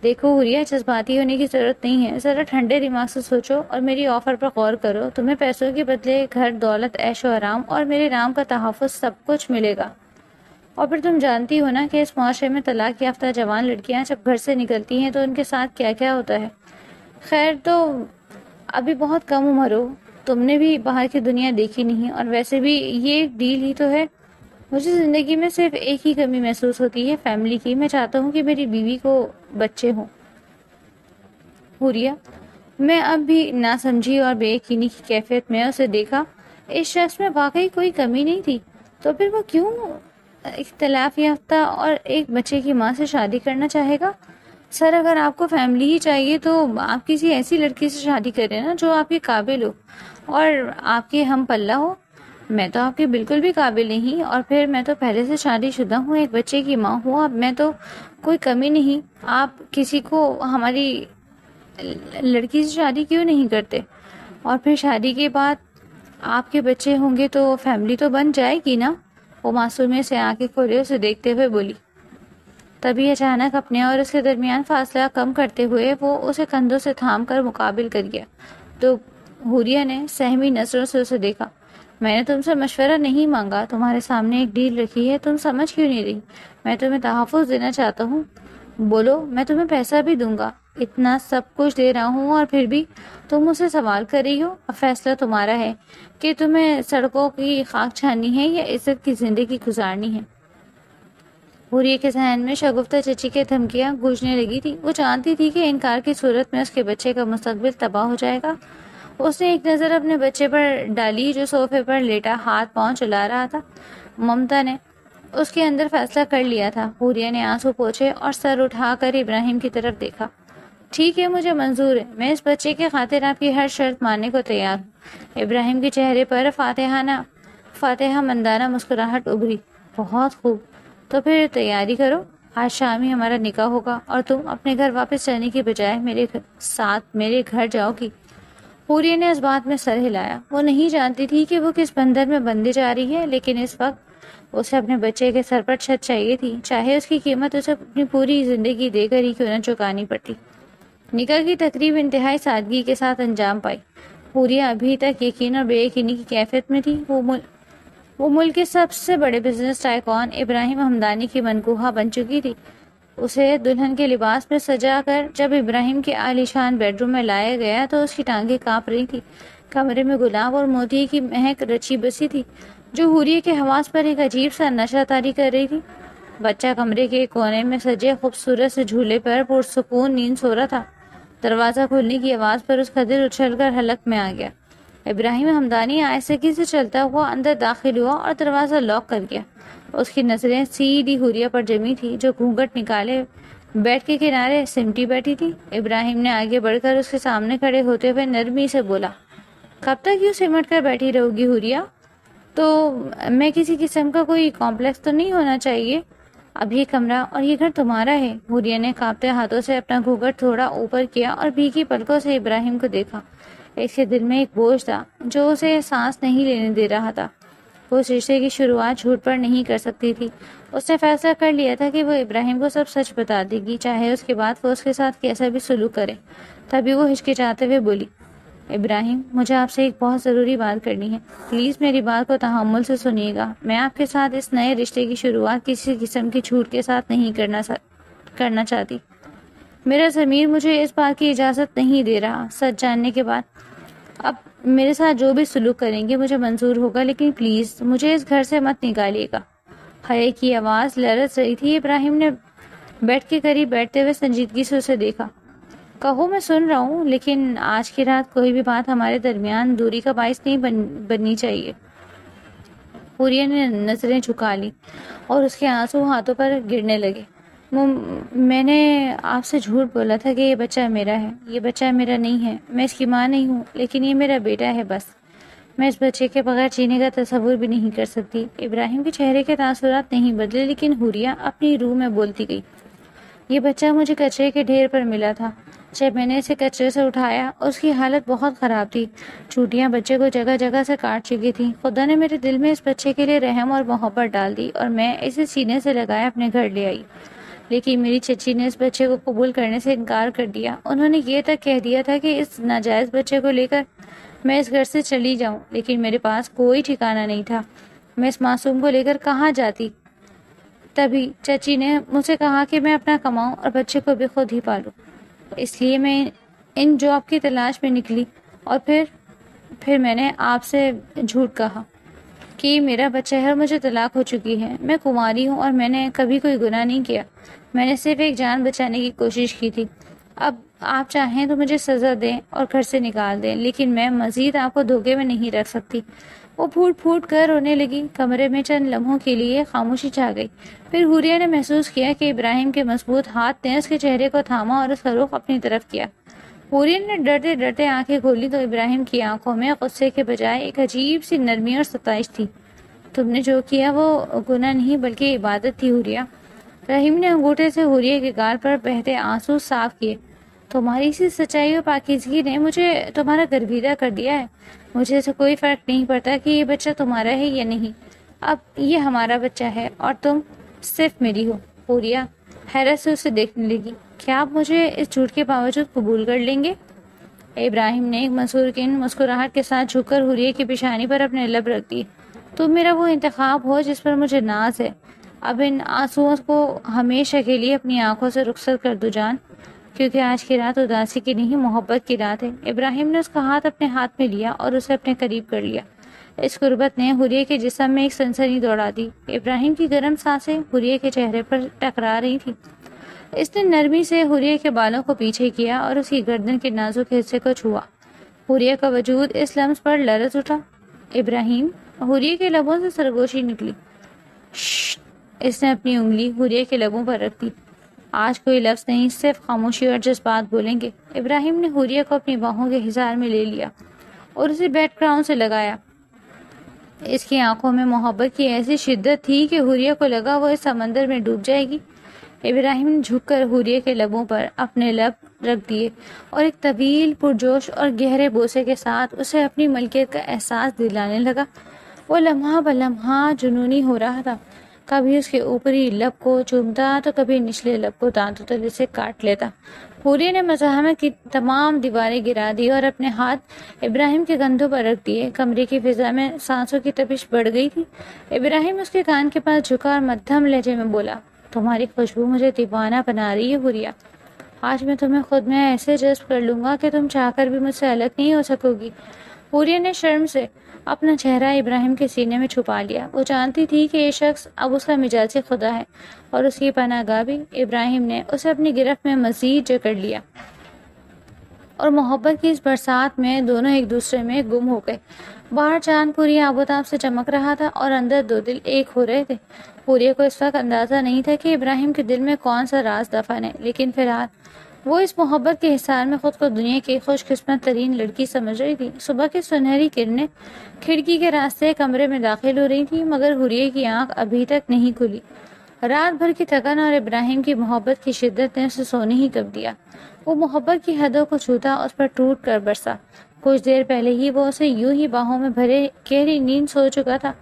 دیکھو حوریہ، جذباتی ہونے کی ضرورت نہیں ہے، ذرا ٹھنڈے دماغ سے سوچو اور میری آفر پر غور کرو۔ تمہیں پیسوں کے بدلے گھر، دولت، عیش و آرام اور میرے نام کا تحفظ سب کچھ ملے گا۔ اور پھر تم جانتی ہو نا کہ اس معاشرے میں طلاق یافتہ جوان لڑکیاں جب گھر سے نکلتی ہیں تو ان کے ساتھ کیا کیا ہوتا ہے۔ خیر تو ابھی بہت کم عمر ہو، تم نے بھی باہر کی دنیا دیکھی نہیں، اور ویسے بھی یہ ایک ڈیل ہی تو ہے۔ مجھے زندگی میں صرف ایک ہی کمی محسوس ہوتی ہے، فیملی کی۔ میں چاہتا ہوں کہ میری بیوی کو بچے ہوں۔ حوریہ، میں اب بھی ناسمجھی اور بے یقینی کی کیفیت میں اسے دیکھا۔ اس شخص میں واقعی کوئی کمی نہیں تھی، تو پھر وہ کیوں اختلاف یافتہ اور ایک بچے کی ماں سے شادی کرنا چاہے گا؟ سر، اگر آپ کو فیملی ہی چاہیے تو آپ کسی ایسی لڑکی سے شادی کریں نا جو آپ کے قابل ہو اور آپ کے ہم پلہ ہو۔ میں تو آپ کے بالکل بھی قابل نہیں، اور پھر میں تو پہلے سے شادی شدہ ہوں، ایک بچے کی ماں ہوں۔ اب میں تو کوئی کمی نہیں، آپ کسی کو ہماری لڑکی سے شادی کیوں نہیں کرتے؟ اور پھر شادی کے بعد آپ کے بچے ہوں گے تو فیملی تو بن جائے گی نا۔ وہ معصومیت سے آنکھیں کھولے اسے دیکھتے ہوئے بولی۔ تبھی اچانک اپنے اور اس کے درمیان فاصلہ کم کرتے ہوئے وہ اسے کندھوں سے تھام کر مقابل کر گیا۔ تو حوریہ نے سہمی نظروں سے اسے دیکھا۔ میں نے تم سے مشورہ نہیں مانگا، تمہارے سامنے ایک ڈیل رکھی ہے، تم سمجھ کیوں نہیں رہی؟ میں تمہیں تحفظ دینا چاہتا ہوں۔ بولو، میں تمہیں پیسہ بھی دوں گا، اتنا سب کچھ دے رہا ہوں، اور پھر بھی تم مجھ سے سوال کر رہی ہو۔ اب فیصلہ تمہارا ہے کہ تمہیں سڑکوں کی خاک چھاننی ہے یا عزت کی زندگی گزارنی ہے۔ حوریہ کے ذہن میں شگفتہ چچی کے دھمکیاں گونجنے لگی تھی۔ وہ جانتی تھی کہ انکار کی صورت میں اس کے بچے کا مستقبل تباہ ہو جائے گا۔ اس نے ایک نظر اپنے بچے پر ڈالی جو صوفے پر لیٹا ہاتھ پاؤں چلا رہا تھا۔ ممتا نے اس کے اندر فیصلہ کر لیا تھا۔ حوریہ نے آنسو پوچھے اور سر اٹھا کر ابراہیم کی طرف دیکھا۔ ٹھیک ہے، مجھے منظور ہے، میں اس بچے کی خاطر آپ کی ہر شرط ماننے کو تیار ہوں۔ ابراہیم کے چہرے پر فاتحہ مندانہ مسکراہٹ ابھری۔ بہت خوب، تو پھر تیاری کرو، آج شام ہی ہمارا نکاح ہوگا اور تم اپنے گھر واپس جانے کی بجائے میرے گھر جاؤ گی۔ حوریہ نے اس بات میں سر ہلایا۔ وہ نہیں جانتی تھی کہ وہ کس بندھن میں بندھی جا رہی ہے، لیکن اس وقت اسے اپنے بچے کے سر پر چھت چاہیے تھی، چاہے اس کی قیمت اسے اپنی پوری زندگی دے کر ہی کیوں نہ چکانی پڑتی۔ نکاح کی تقریب انتہائی سادگی کے ساتھ انجام پائی۔ حوریہ ابھی تک یقین اور بے یقینی کی کیفیت میں تھی۔ وہ ملک کے سب سے بڑے بزنس ٹائکون ابراہیم حمدانی کی منکوہہ بن چکی تھی۔ اسے دلہن کے لباس میں سجا کر جب ابراہیم کے عالی شان بیڈ روم میں لایا گیا تو اس کی ٹانگیں کانپ رہی تھی۔ کمرے میں گلاب اور موتی کی مہک رچی بسی تھی جو حوریہ کے حواس پر ایک عجیب سا نشہ طاری کر رہی تھی۔ بچہ کمرے کے کونے میں سجے خوبصورت سے جھولے پر پرسکون نیند سو رہا تھا۔ دروازہ کھلنے کی آواز پر اس کا دل اچھل کر حلق میں آ گیا۔ ابراہیم حمدانی آہستگی سے چلتا ہوا اندر داخل ہوا اور دروازہ لاک کر گیا۔ اس کی نظریں سیدھی حوریہ پر جمی تھی جو گھونگھٹ نکالے بیڈ کے کنارے سمٹی بیٹھی تھی۔ ابراہیم نے آگے بڑھ کر اس کے سامنے کھڑے ہوتے ہوئے نرمی سے بولا، کب تک یوں سمٹ کر بیٹھی رہو گی حوریہ؟ تو میں کسی قسم کا کوئی کمپلیکس تو نہیں ہونا چاہیے؟ اب یہ کمرہ اور یہ گھر تمہارا ہے۔ حوریہ نے کانپتے ہاتھوں سے اپنا گھونگھٹ تھوڑا اوپر کیا اور بھیگی پلکوں سے ابراہیم کو دیکھا۔ اس کے دل میں ایک بوجھ تھا جو اسے سانس نہیں لینے دے رہا تھا۔ وہ اس رشتے کی شروعات جھوٹ پر نہیں کر سکتی تھی۔ اس نے فیصلہ کر لیا تھا کہ وہ ابراہیم کو سب سچ بتا دے گی، چاہے اس کے بعد وہ اس کے ساتھ کیسا بھی سلوک کرے۔ تبھی وہ ہچکچاتے ہوئے بولی، ابراہیم، مجھے آپ سے ایک بہت ضروری بات کرنی ہے، پلیز میری بات کو تحمل سے سنیے گا۔ میں آپ کے ساتھ اس نئے رشتے کی شروعات کسی قسم کی جھوٹ کے ساتھ نہیں کرنا چاہتی۔ میرا ضمیر مجھے اس بات کی اجازت نہیں دے رہا۔ سچ جاننے کے بعد اب میرے ساتھ جو بھی سلوک کریں گے مجھے منظور ہوگا، لیکن پلیز مجھے اس گھر سے مت نکالیے گا۔ حیا کی آواز لرز رہی تھی۔ ابراہیم نے بیڈ کے قریب بیٹھتے ہوئے سنجیدگی سے اسے دیکھا۔ کہو، میں سن رہا ہوں، لیکن آج کی رات کوئی بھی بات ہمارے درمیان دوری کا باعث نہیں بننی چاہیے۔ حوریہ نے نظریں جھکا لی اور اس کے آنسو ہاتھوں پر گرنے لگے۔ میں نے آپ سے جھوٹ بولا تھا کہ یہ بچہ میرا ہے۔ یہ بچہ میرا نہیں ہے، میں اس کی ماں نہیں ہوں، لیکن یہ میرا بیٹا ہے بس۔ میں اس بچے کے بغیر جینے کا تصور بھی نہیں کر سکتی۔ ابراہیم کے چہرے کے تاثرات نہیں بدلے، لیکن حوریہ اپنی روح میں بولتی گئی، یہ بچہ مجھے کچرے کے ڈھیر پر ملا تھا۔ جب میں نے اسے کچرے سے اٹھایا اس کی حالت بہت خراب تھی، چوٹیاں بچے کو جگہ جگہ سے کاٹ چکی تھیں۔ خدا نے میرے دل میں اس بچے کے لیے رحم اور محبت ڈال دی اور میں اسے سینے سے لگائے اپنے گھر لے آئی۔ لیکن میری چچی نے اس بچے کو قبول کرنے سے انکار کر دیا۔ انہوں نے یہ تک کہہ دیا تھا کہ اس ناجائز بچے کو لے کر میں اس گھر سے چلی جاؤں، لیکن میرے پاس کوئی ٹھکانہ نہیں تھا، میں اس معصوم کو لے کر کہاں جاتی۔ تبھی چچی نے مجھ سے کہا کہ میں اپنا کماؤں اور بچے کو بھی خود ہی پالوں، اس لیے میں ان جاب کی تلاش میں نکلی، اور پھر میں نے آپ سے جھوٹ کہا کہ میرا بچہ ہے اور مجھے طلاق ہو چکی ہے۔ میں کنواری ہوں اور میں نے کبھی کوئی گناہ نہیں کیا، میں نے صرف ایک جان بچانے کی کوشش کی تھی۔ اب آپ چاہیں تو مجھے سزا دیں اور گھر سے نکال دیں، لیکن میں مزید آپ کو دھوکے میں نہیں رکھ سکتی۔ وہ پھوٹ پھوٹ کر رونے لگی۔ کمرے میں چند لمحوں کے لیے خاموشی چھا گئی۔ پھر حوریہ نے محسوس کیا کہ ابراہیم کے مضبوط ہاتھ نے اس کے چہرے کو تھاما اور اس کا رخ اپنی طرف کیا۔ حوریہ نے ڈرتے ڈرتے آنکھیں کھولی تو ابراہیم کی آنکھوں میں غصے کے بجائے ایک عجیب سی نرمی اور ستائش تھی۔ تم نے جو کیا وہ گناہ نہیں بلکہ عبادت تھی حوریہ۔ رحیم نے انگوٹھے سے حوریہ کے گال پر بہتے آنسو صاف کیے۔ تمہاری سی سچائی اور پاکیزگی نے مجھے تمہارا گرویدہ کر دیا ہے۔ مجھے سے کوئی فرق نہیں پڑتا کہ یہ بچہ تمہارا ہے یا نہیں، اب یہ ہمارا بچہ ہے اور تم صرف میری ہو۔ حوریہ حیرت سے اسے دیکھنے لگی۔ کیا آپ مجھے اس جھوٹ کے باوجود قبول کر لیں گے؟ ابراہیم نے ایک مسحور کن مسکراہٹ کے ساتھ جھک کر حوریہ کی پیشانی پر اپنے لب رکھ دی۔ تم میرا وہ انتخاب ہو جس پر مجھے ناز ہے۔ اب ان آنسوؤں کو ہمیشہ کے لیے اپنی آنکھوں سے رخصت کر دو جان، کیونکہ آج کی رات اداسی کی نہیں محبت کی رات ہے۔ ابراہیم نے اس کا ہاتھ اپنے ہاتھ میں لیا اور اسے اپنے قریب کر لیا۔ اس قربت نے حوریہ کے جسم میں ایک سنسنی دوڑا دی۔ ابراہیم کی گرم سانسیں حوریہ کے چہرے پر ٹکرا رہی تھیں۔ اس نے نرمی سے حوریہ کے بالوں کو پیچھے کیا اور اس کی گردن کے نازک حصے کو چھوا۔ حوریہ کا وجود اس لمس پر لرز اٹھا۔ ابراہیم، حوریہ کے لبوں سے سرگوشی نکلی۔ شش! اس نے اپنی انگلی حوریہ کے لبوں پر رکھ دی۔ آج کوئی لفظ نہیں، صرف خاموشی اور جذبات بولیں گے۔ ابراہیم نے حوریہ کو اپنی باہوں کے حصار میں لے لیا اور اسے بیک گراؤنڈ سے لگایا۔ اس کی آنکھوں میں محبت کی ایسی شدت تھی کہ حوریہ کو لگا وہ اس سمندر میں ڈوب جائے گی۔ ابراہیم نے جھک کر حوریہ کے لبوں پر اپنے لب رکھ دیے اور ایک طویل پرجوش اور گہرے بوسے کے ساتھ اسے اپنی ملکیت کا احساس دلانے لگا۔ وہ لمحہ بلمحہ جنونی ہو رہا تھا، کبھی اس کے اوپری لب کو چومتا تو کبھی نچلے لب کو دانتوں تلے سے کاٹ لیتا۔ حوریہ نے مزاحمت کی تمام دیواریں گرا دی اور اپنے ہاتھ ابراہیم کے کندھوں پر رکھ دیے۔ کمرے کی فضا میں سانسوں کی تپش بڑھ گئی تھی۔ ابراہیم اس کے کان کے پاس جھکا اور مدھم لہجے میں بولا، تمہاری خوشبو مجھے دیوانہ بنا رہی ہے حوریہ۔ آج میں تمہیں خود میں ایسے جذب کر لوں گا کہ تم چاہ کر بھی مجھ سے الگ نہیں ہو سکو گی۔ حوریہ نے شرم سے اپنا چہرہ ابراہیم کے سینے میں چھپا لیا۔ وہ جانتی تھی کہ یہ شخص اب اس کا مجازی خدا ہے اور اس کی پناہ گاہ بھی۔ ابراہیم نے اسے اپنی گرفت میں مزید جکڑ لیا اور محبت کی اس برسات میں دونوں ایک دوسرے میں گم ہو گئے۔ باہر چاند پوری آب و تاب سے چمک رہا تھا اور اندر دو دل ایک ہو رہے تھے۔ حوریہ کو اس وقت اندازہ نہیں تھا کہ ابراہیم کے دل میں کون سا راز دفن ہے، لیکن فی الحال وہ اس محبت کے حصار میں خود کو دنیا کی خوش قسمت ترین لڑکی سمجھ رہی تھی۔ صبح کی سنہری کرنیں کھڑکی کے راستے کمرے میں داخل ہو رہی تھی، مگر حوریہ کی آنکھ ابھی تک نہیں کھلی۔ رات بھر کی تھکن اور ابراہیم کی محبت کی شدت نے اسے سونے ہی کب دیا۔ وہ محبت کی حدوں کو چھوتا اس پر ٹوٹ کر برسا۔ کچھ دیر پہلے ہی وہ اسے یوں ہی باہوں میں بھرے گہری نیند سو چکا تھا۔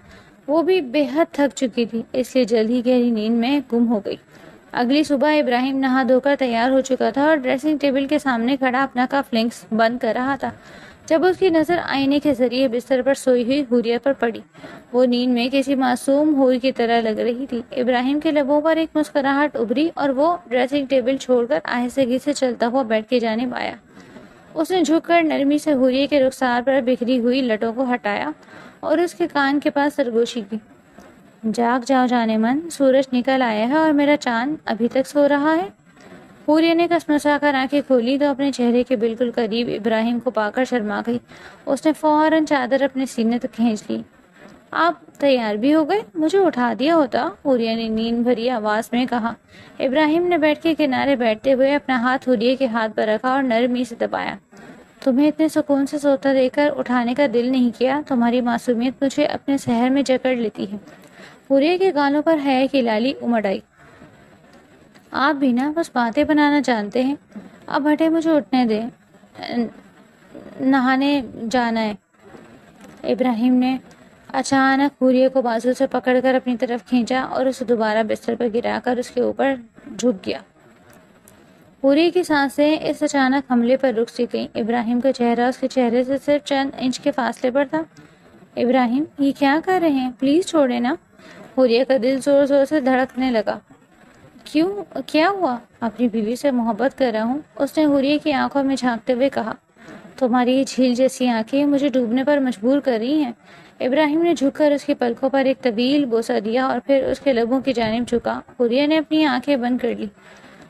وہ بھی بے حد تھک چکی تھی، اس لیے جلد ہی گہری نیند میں گم ہو گئی۔ اگلی صبح ابراہیم نہا دھو کر تیار ہو چکا تھا اور ڈریسنگ ٹیبل کے سامنے کھڑا اپنا کف لنکس بند کر رہا تھا جب اس کی نظر آئینے کے ذریعے بستر پر سوئی ہوئی حوریہ پر پڑی۔ وہ نیند میں کسی معصوم حور کی طرح لگ رہی تھی۔ ابراہیم کے لبوں پر ایک مسکراہٹ ابھری اور وہ ڈریسنگ ٹیبل چھوڑ کر آہستگی سے چلتا ہوا بیڈ کی جانب آیا۔ اس نے جھک کر نرمی سے حوریہ کے رخسار پر بکھری ہوئی لٹوں کو ہٹایا اور اس کے کان کے پاس سرگوشی کی۔ جاگ جاؤ جانے من، سورج نکل آیا ہے اور میرا چاند ابھی تک سو رہا ہے۔ حوریہ نے کسمسا کر آنکھیں کھولی تو اپنے چہرے کے بالکل قریب ابراہیم کو پا کر شرما گئی۔ اس نے فوراً چادر اپنے سینے تک کھینچ لی۔ آپ تیار بھی ہو گئے؟ مجھے اٹھا دیا ہوتا، حوریہ نے نیند بھری آواز میں کہا۔ ابراہیم نے بیڈ کے کنارے بیٹھتے ہوئے اپنا ہاتھ حوریہ کے ہاتھ پر رکھا اور نرمی سے دبایا۔ تمہیں اتنے سکون سے سوتا دے کر اٹھانے کا دل نہیں کیا؟ تمہاری معصومیت مجھے اپنے سحر میں جکڑ لیتی ہے۔ حوریہ کے گالوں پر حیا کی لالی امڑ آئی۔ آپ بھی نا بس باتیں بنانا جانتے ہیں۔ اب ہٹے، مجھے اٹھنے دیں، نہانے جانا ہے۔ ابراہیم نے اچانک حوریہ کو بازو سے پکڑ کر اپنی طرف کھینچا اور اسے دوبارہ بستر پر گرا کر اس کے اوپر جھک گیا۔ حوریہ کی سانسیں اس اچانک حملے پر رک سی گئیں۔ ابراہیم کا چہرہ اس کے چہرے سے صرف چند انچ کے فاصلے پر تھا۔ ابراہیم، یہ کیا کر رہے ہیں؟ پلیز چھوڑے نا۔ حوریہ کا دل زور زور سے دھڑکنے لگا۔ کیوں، کیا ہوا؟ اپنی بیوی سے محبت کر رہا ہوں، اس نے حوریہ کی آنکھوں میں جھانکتے ہوئے کہا۔ تمہاری یہ جھیل جیسی آنکھیں مجھے ڈوبنے پر مجبور کر رہی ہیں۔ ابراہیم نے جھک کر اس کی پلکوں پر ایک طویل بوسہ دیا اور پھر اس کے لبوں کی جانب جھکا۔ حوریہ نے اپنی آنکھیں بند کر لی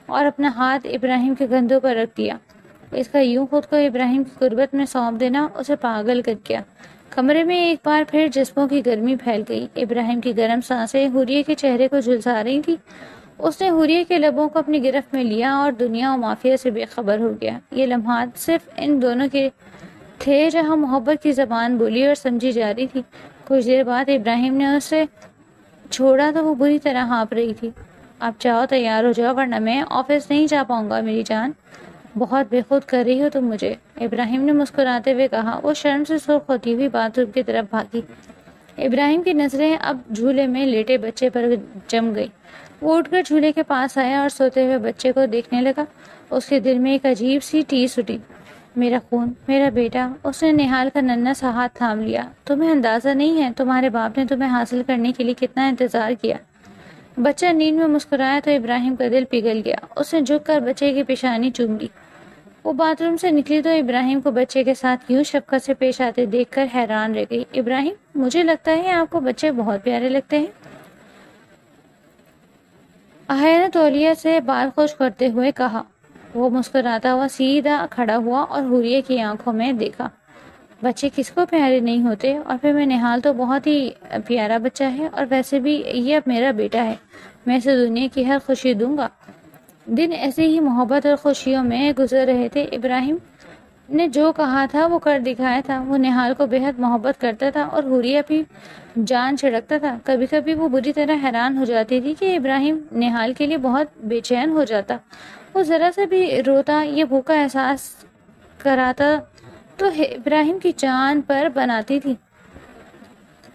اور اپنا ہاتھ ابراہیم کے کندھوں پر رکھ دیا۔ اس کا یوں خود کو ابراہیم کی قربت میں سونپ دینا اسے پاگل کر گیا۔ کمرے میں ایک بار پھر جسموں کی گرمی پھیل گئی۔ ابراہیم کی گرم سانسیں حوریہ کے چہرے کو جھلسا رہی تھی۔ اس نے حوریہ کے لبوں کو اپنی گرفت میں لیا اور دنیا و مافیا سے بے خبر ہو گیا۔ یہ لمحات صرف ان دونوں کے تھے جہاں محبت کی زبان بولی اور سمجھی جا رہی تھی۔ کچھ دیر بعد ابراہیم نے اسے چھوڑا تو وہ بری طرح ہانپ رہی تھی۔ اب جاؤ، تیار ہو جاؤ، ورنہ میں آفس نہیں جا پاؤں گا میری جان۔ بہت بے خود کر رہی ہو تم مجھے، ابراہیم نے مسکراتے ہوئے کہا۔ وہ شرم سے سرخ ہوتی ہوئی باتھ روم کی طرف بھاگی۔ ابراہیم کی نظریں اب جھولے میں لیٹے بچے پر جم گئی۔ وہ اٹھ کر جھولے کے پاس آیا اور سوتے ہوئے بچے کو دیکھنے لگا۔ اس کے دل میں ایک عجیب سی ٹیس اٹھی۔ میرا خون، میرا بیٹا۔ اس نے نہال کا ننھا سا ہاتھ تھام لیا۔ تمہیں اندازہ نہیں ہے تمہارے باپ نے تمہیں حاصل کرنے کے لیے کتنا انتظار کیا۔ بچہ نیند میں مسکرایا تو ابراہیم کا دل پگھل گیا۔ اس نے جھک کر بچے کی پیشانی چوم لی۔ وہ باتھ روم سے نکلی تو ابراہیم کو بچے کے ساتھ یوں شفقت سے پیش آتے دیکھ کر حیران رہ گئی۔ ابراہیم، مجھے لگتا ہے آپ کو بچے بہت پیارے لگتے ہیں۔ آہیا نے تولیہ سے بال خشک کرتے ہوئے کہا۔ وہ مسکراتا ہوا سیدھا کھڑا ہوا اور حوریہ کی آنکھوں میں دیکھا۔ بچے کس کو پیارے نہیں ہوتے، اور پھر میں نہال تو بہت ہی پیارا بچہ ہے، اور ویسے بھی یہ اب میرا بیٹا ہے، میں اسے دنیا کی ہر خوشی دوں گا۔ دن ایسے ہی محبت اور خوشیوں میں گزر رہے تھے۔ ابراہیم نے جو کہا تھا وہ کر دکھایا تھا۔ وہ نہال کو بے حد محبت کرتا تھا اور حوریہ بھی جان چھڑکتا تھا۔ کبھی کبھی وہ بری طرح حیران ہو جاتی تھی کہ ابراہیم نہال کے لیے بہت بے چین ہو جاتا۔ وہ ذرا سا بھی روتا یا بھوکا احساس کراتا تو ابراہیم کی جان پر بناتی تھی۔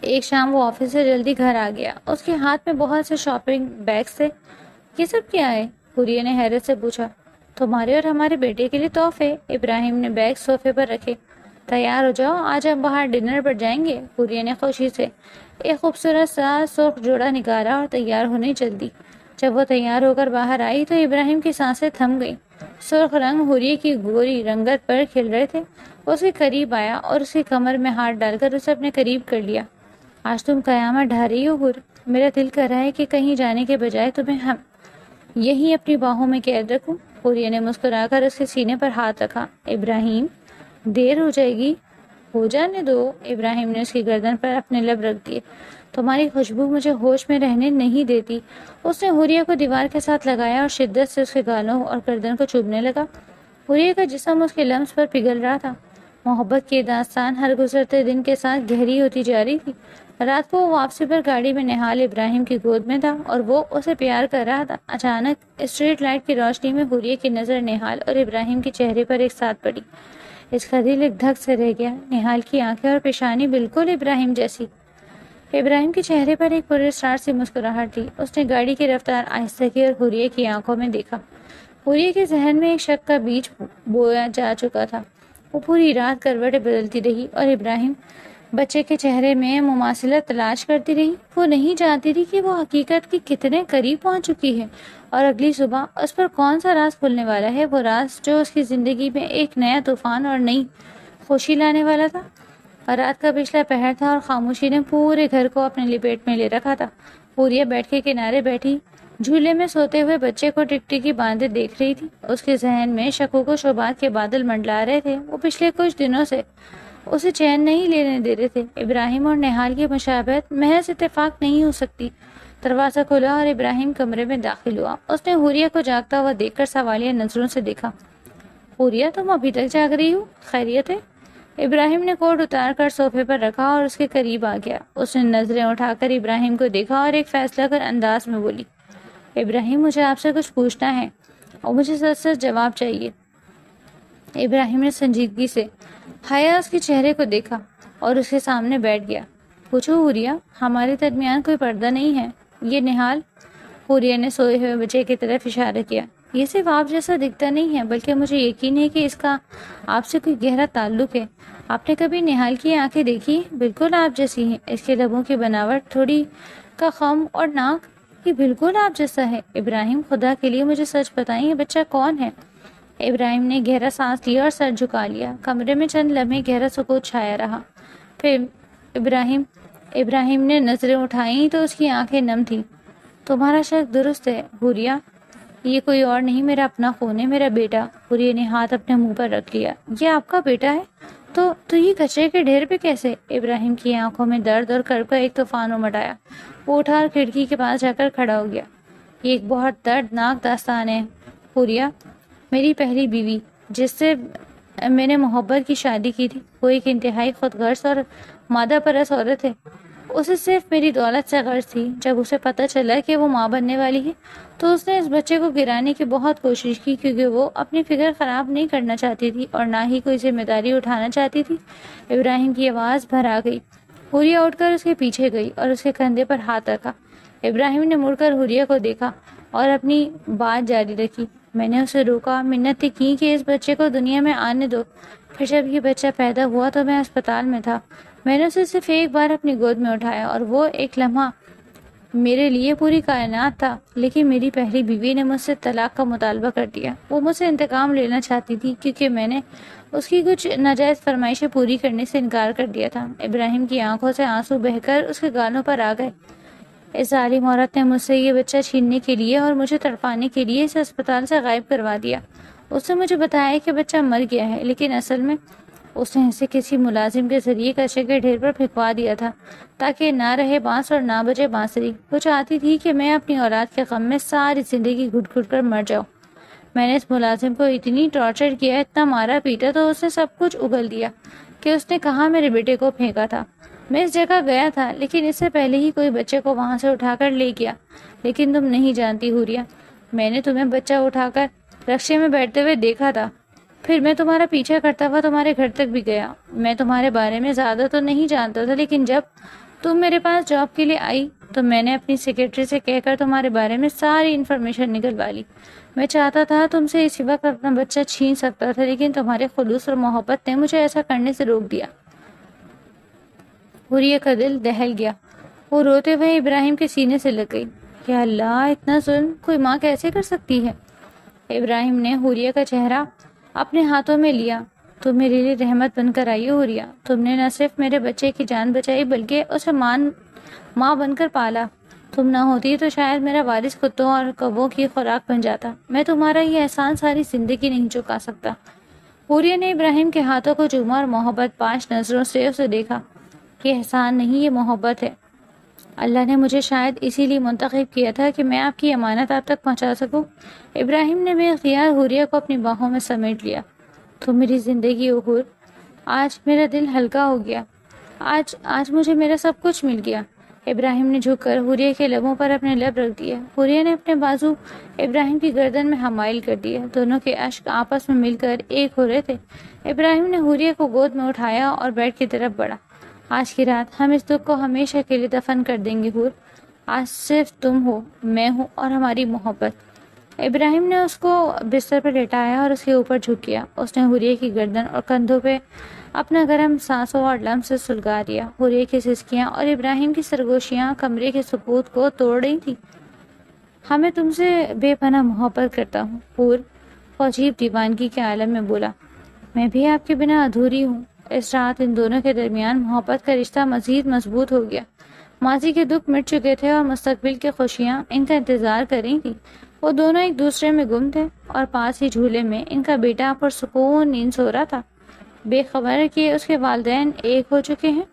ایک شام وہ آفس سے جلدی گھر آ گیا۔ اس کے ہاتھ میں بہت سے شاپنگ بیگز تھے۔ یہ سب کیا ہے؟ حوریہ نے حیرت سے پوچھا۔ تمہارے اور ہمارے بیٹے کے لیے تحفے۔ ابراہیم نے بیگ صوفے پر رکھے۔ تیار ہو جاؤ، آج ہم باہر ڈنر پر جائیں گے۔ حوریہ نے خوشی سے ایک خوبصورت سا سرخ جوڑا نکالا اور تیار ہونے چل دی۔ جب وہ تیار ہو کر باہر آئی تو ابراہیم کی سانسیں تھم گئیں۔ سرخ رنگ حوریہ کی گوری رنگت پر کھل رہے تھے۔ وہ اس کے قریب آیا اور اس کی کمر میں ہاتھ ڈال کر اسے اپنے قریب کر لیا۔ آج تم قیامت ڈھا رہی ہو حور، میرا دل کر رہا ہے کہ کہیں جانے کے بجائے تمہیں یہیں اپنی باہوں میں قید رکھوں۔ حوریہ نے مسکرا کر اس کے سینے پر ہاتھ رکھا۔ ابراہیم، دیر ہو جائے گی، ہو جانے دو۔ ابراہیم نے اس کی گردن پر اپنے لب رکھ دیے۔ تمہاری خوشبو مجھے ہوش میں رہنے نہیں دیتی۔ اس نے حوریہ کو دیوار کے ساتھ لگایا اور شدت سے اس کے گالوں اور گردن کو چومنے لگا۔ حوریہ کا جسم اس کے لمس پر پگھل رہا تھا۔ محبت کی داستان ہر گزرتے دن کے ساتھ گہری ہوتی جا رہی تھی۔ رات کو وہ واپسی پر گاڑی میں نہال ابراہیم کی گود میں تھا اور وہ اسے پیار کر رہا تھا۔ اچانک اسٹریٹ لائٹ کی روشنی میں حوریہ کی نظر نہال اور ابراہیم کے چہرے پر ایک ساتھ پڑی۔ اس کا دل ایک دھک سے رہ گیا۔ نہال کی آنکھیں اور پیشانی بالکل ابراہیم جیسی۔ ابراہیم کے چہرے پر ایک پراسرار سی مسکراہٹ تھی۔ اس نے گاڑی کی رفتار آہستہ کی اور حوریہ کی آنکھوں میں دیکھا۔ حوریہ کے ذہن میں ایک شک کا بیج بویا جا چکا تھا۔ وہ پوری رات کروٹیں بدلتی رہی اور ابراہیم بچے کے چہرے میں مماثلت تلاش کرتی رہی۔ وہ نہیں جانتی تھی کہ وہ حقیقت کے کتنے قریب پہنچ چکی ہے اور اگلی صبح اس پر کون سا راز کھلنے والا ہے، وہ راز جو اس کی زندگی میں ایک نیا طوفان اور نئی خوشی لانے والا تھا۔ رات کا پچھلا پہر تھا اور خاموشی نے پورے گھر کو اپنے لپیٹ میں لے رکھا تھا۔ حوریہ بیٹھ کے کنارے بیٹھی جھولے میں سوتے ہوئے بچے کو ٹکٹکی باندھے دیکھ رہی تھی۔ اس کے ذہن میں شکوک و شبہات کے بادل منڈلا رہے تھے۔ وہ پچھلے کچھ دنوں سے اسے چین نہیں لینے دے رہے تھے۔ ابراہیم اور نہال کی مشابہت محض اتفاق نہیں ہو سکتی۔ دروازہ کھلا اور ابراہیم کمرے میں داخل ہوا۔ اس نے حوریہ کو جاگتا ہوا دیکھ کر سوالیہ نظروں سے دیکھا۔ حوریہ تم ابھی تک جاگ رہی ہو؟ خیریت ہے؟ ابراہیم نے کوٹ اتار کر صوفے پر رکھا اور اس کے قریب آ گیا۔ اس نے نظریں اٹھا کر ابراہیم کو دیکھا اور ایک فیصلہ کر انداز میں بولی، ابراہیم مجھے آپ سے کچھ پوچھنا ہے اور مجھے سچ سچ جواب چاہیے۔ ابراہیم نے سنجیدگی سے حیا اس کے چہرے کو دیکھا اور اس کے سامنے بیٹھ گیا۔ پوچھو حوریہ، ہمارے درمیان کوئی پردہ نہیں ہے؟ یہ نہال، حوریہ نے سوئے ہوئے بچے کی طرف اشارہ کیا، یہ صرف آپ جیسا دکھتا نہیں ہے بلکہ مجھے یقین ہے کہ اس کا آپ سے کوئی گہرا تعلق ہے۔ آپ نے کبھی نہال کی آنکھیں دیکھی؟ بالکل آپ جیسی ہیں، اس کے لبوں کی بناوٹ، تھوڑی کا خم اور ناک، یہ بالکل آپ جیسا ہے۔ ابراہیم خدا کے لیے مجھے سچ بتائیں، یہ بچہ کون ہے؟ ابراہیم نے گہرا سانس لیا اور سر جھکا لیا۔ کمرے میں چند لمحے گہرا سکوت چھایا رہا۔ پھر ابراہیم نے نظریں اٹھائیں تو اس کی آنکھیں نم تھیں۔ تمہارا شک درست ہے حوریہ، یہ کوئی اور نہیں، میرا اپنا خون ہے، میرا بیٹا۔ حوریہ نے ہاتھ اپنے منہ پر رکھ لیا۔ یہ آپ کا بیٹا ہے؟ تو یہ کچرے کے ڈھیر پہ کیسے؟ ابراہیم کی آنکھوں میں درد اور کرب کا ایک طوفان امڑ آیا۔ وہ اٹھا اور کھڑکی کے پاس جا کر کھڑا ہو گیا۔ یہ ایک بہت دردناک داستان ہے حوریہ۔ میری پہلی بیوی جس سے میں نے محبت کی شادی کی تھی، وہ ایک انتہائی خود غرض اور مادہ پرست عورت ہے۔ اسے صرف میری دولت سے غرض تھی۔ جب اسے پتہ چلا کہ وہ ماں بننے والی ہے تو اس نے اس بچے کو گرانے کی بہت کوشش کی، کیونکہ وہ اپنی فکر خراب نہیں کرنا چاہتی تھی اور نہ ہی کوئی ذمہ داری اٹھانا چاہتی تھی۔ ابراہیم کی آواز بھر آ گئی۔ حوریہ اٹھ کر اس کے پیچھے گئی اور اس کے کندھے پر ہاتھ رکھا۔ ابراہیم نے مڑ کر حوریہ کو دیکھا اور اپنی بات جاری رکھی۔ میں نے اسے روکا، منتیں کی کہ اس بچے کو دنیا میں آنے دو۔ پھر جب یہ بچہ پیدا ہوا تو میں اسپتال میں تھا۔ میں نے اسے صرف ایک بار اپنی گود میں اٹھایا اور وہ ایک لمحہ میرے لیے پوری کائنات تھا۔ لیکن میری پہلی بیوی نے مجھ سے طلاق کا مطالبہ کر دیا۔ وہ مجھ سے انتقام لینا چاہتی تھی کیونکہ میں نے اس کی کچھ ناجائز فرمائشیں پوری کرنے سے انکار کر دیا تھا۔ ابراہیم کی آنکھوں سے آنسو بہہ کر اس کے گالوں پر آ گئے۔ اس ظالم عورت نے مجھ سے یہ بچہ چھیننے کے لیے اور مجھے تڑپانے کے لیے اسے اسپتال سے غائب کروا دیا۔ اس نے مجھے بتایا کہ بچہ مر گیا ہے، لیکن اصل میں اس نے اسے کسی ملازم کے ذریعے کچرے کے ڈھیر پر پھینکوا دیا تھا تاکہ نہ رہے بانس اور نہ بجے بانسری۔ وہ چاہتی تھی کہ میں اپنی اولاد کے غم میں ساری زندگی گھٹ گھٹ کر مر جاؤں۔ میں نے اس ملازم کو اتنی ٹارچر کیا، اتنا مارا پیٹا تو اس نے سب کچھ اگل دیا کہ اس نے کہاں میرے بیٹے کو پھینکا تھا۔ میں اس جگہ گیا تھا لیکن اس سے پہلے ہی کوئی بچے کو وہاں سے اٹھا کر لے گیا۔ لیکن تم نہیں جانتی حوریہ، میں نے تمہیں بچہ اٹھا کر رکشے میں بیٹھتے ہوئے دیکھا تھا۔ پھر میں تمہارا پیچھا کرتا ہوا تمہارے گھر تک بھی گیا۔ میں تمہارے بارے میں زیادہ تو نہیں جانتا تھا، لیکن جب تم میرے پاس جاب کے لیے آئی تو میں نے اپنی سیکرٹری سے کہہ کر تمہارے بارے میں ساری انفارمیشن نکلوا لی۔ میں چاہتا تھا تم سے اسی وقت اپنا بچہ چھین سکتا تھا، لیکن تمہارے خلوص اور محبت نے مجھے ایسا کرنے سے روک دیا۔ حوریہ کا دل دہل گیا۔ وہ روتے ہوئے ابراہیم کے سینے سے لگ گئی۔ یا اللہ، اتنا ظلم کوئی ماں کیسے کر سکتی ہے؟ ابراہیم نے حوریہ کا چہرہ اپنے ہاتھوں میں لیا۔ تم میرے لیے رحمت بن کر آئی ہو حوریہ۔ تم نے نہ صرف میرے بچے کی جان بچائی بلکہ اسے ماں بن کر پالا۔ تم نہ ہوتی تو شاید میرا وارث کتوں اور کبوں کی خوراک بن جاتا۔ میں تمہارا یہ احسان ساری زندگی نہیں چکا سکتا۔ حوریہ نے ابراہیم کے ہاتھوں کو چوما اور محبت پاش نظروں سے اسے دیکھا۔ یہ احسان نہیں، یہ محبت ہے۔ اللہ نے مجھے شاید اسی لیے منتخب کیا تھا کہ میں آپ کی امانت آپ تک پہنچا سکوں۔ ابراہیم نے بے اختیار حوریہ کو اپنی باہوں میں سمیٹ لیا۔ تو میری زندگی حور، آج میرا دل ہلکا ہو گیا۔ آج مجھے میرا سب کچھ مل گیا۔ ابراہیم نے جھک کر حوریہ کے لبوں پر اپنے لب رکھ دیا۔ حوریہ نے اپنے بازو ابراہیم کی گردن میں حمائل کر دیا۔ دونوں کے اشک آپس میں مل کر ایک ہو رہے تھے۔ ابراہیم نے حوریہ کو گود میں اٹھایا اور بیڈ کی طرف بڑھا۔ آج کی رات ہم اس دکھ کو ہمیشہ کے لیے دفن کر دیں گے حور۔ آج صرف تم ہو، میں ہوں اور ہماری محبت۔ ابراہیم نے اس کو بستر پر لٹایا اور اس کے اوپر جھک گیا۔ اس نے حوریہ کی گردن اور کندھوں پہ اپنا گرم سانسوں اور لمس سے سلگا دیا۔ حوریہ کی سسکیاں اور ابراہیم کی سرگوشیاں کمرے کے سکوت کو توڑ رہی تھیں۔ ہمیں تم سے بے پناہ محبت کرتا ہوں حور، وہ عجیب دیوانگی کے عالم میں بولا۔ میں بھی آپ کے بنا ادھوری ہوں۔ اس رات ان دونوں کے درمیان محبت کا رشتہ مزید مضبوط ہو گیا۔ ماضی کے دکھ مٹ چکے تھے اور مستقبل کے خوشیاں ان کا انتظار کر رہی تھیں۔ وہ دونوں ایک دوسرے میں گم تھے اور پاس ہی جھولے میں ان کا بیٹا پرسکون نیند سو رہا تھا، بے خبر کہ اس کے والدین ایک ہو چکے ہیں۔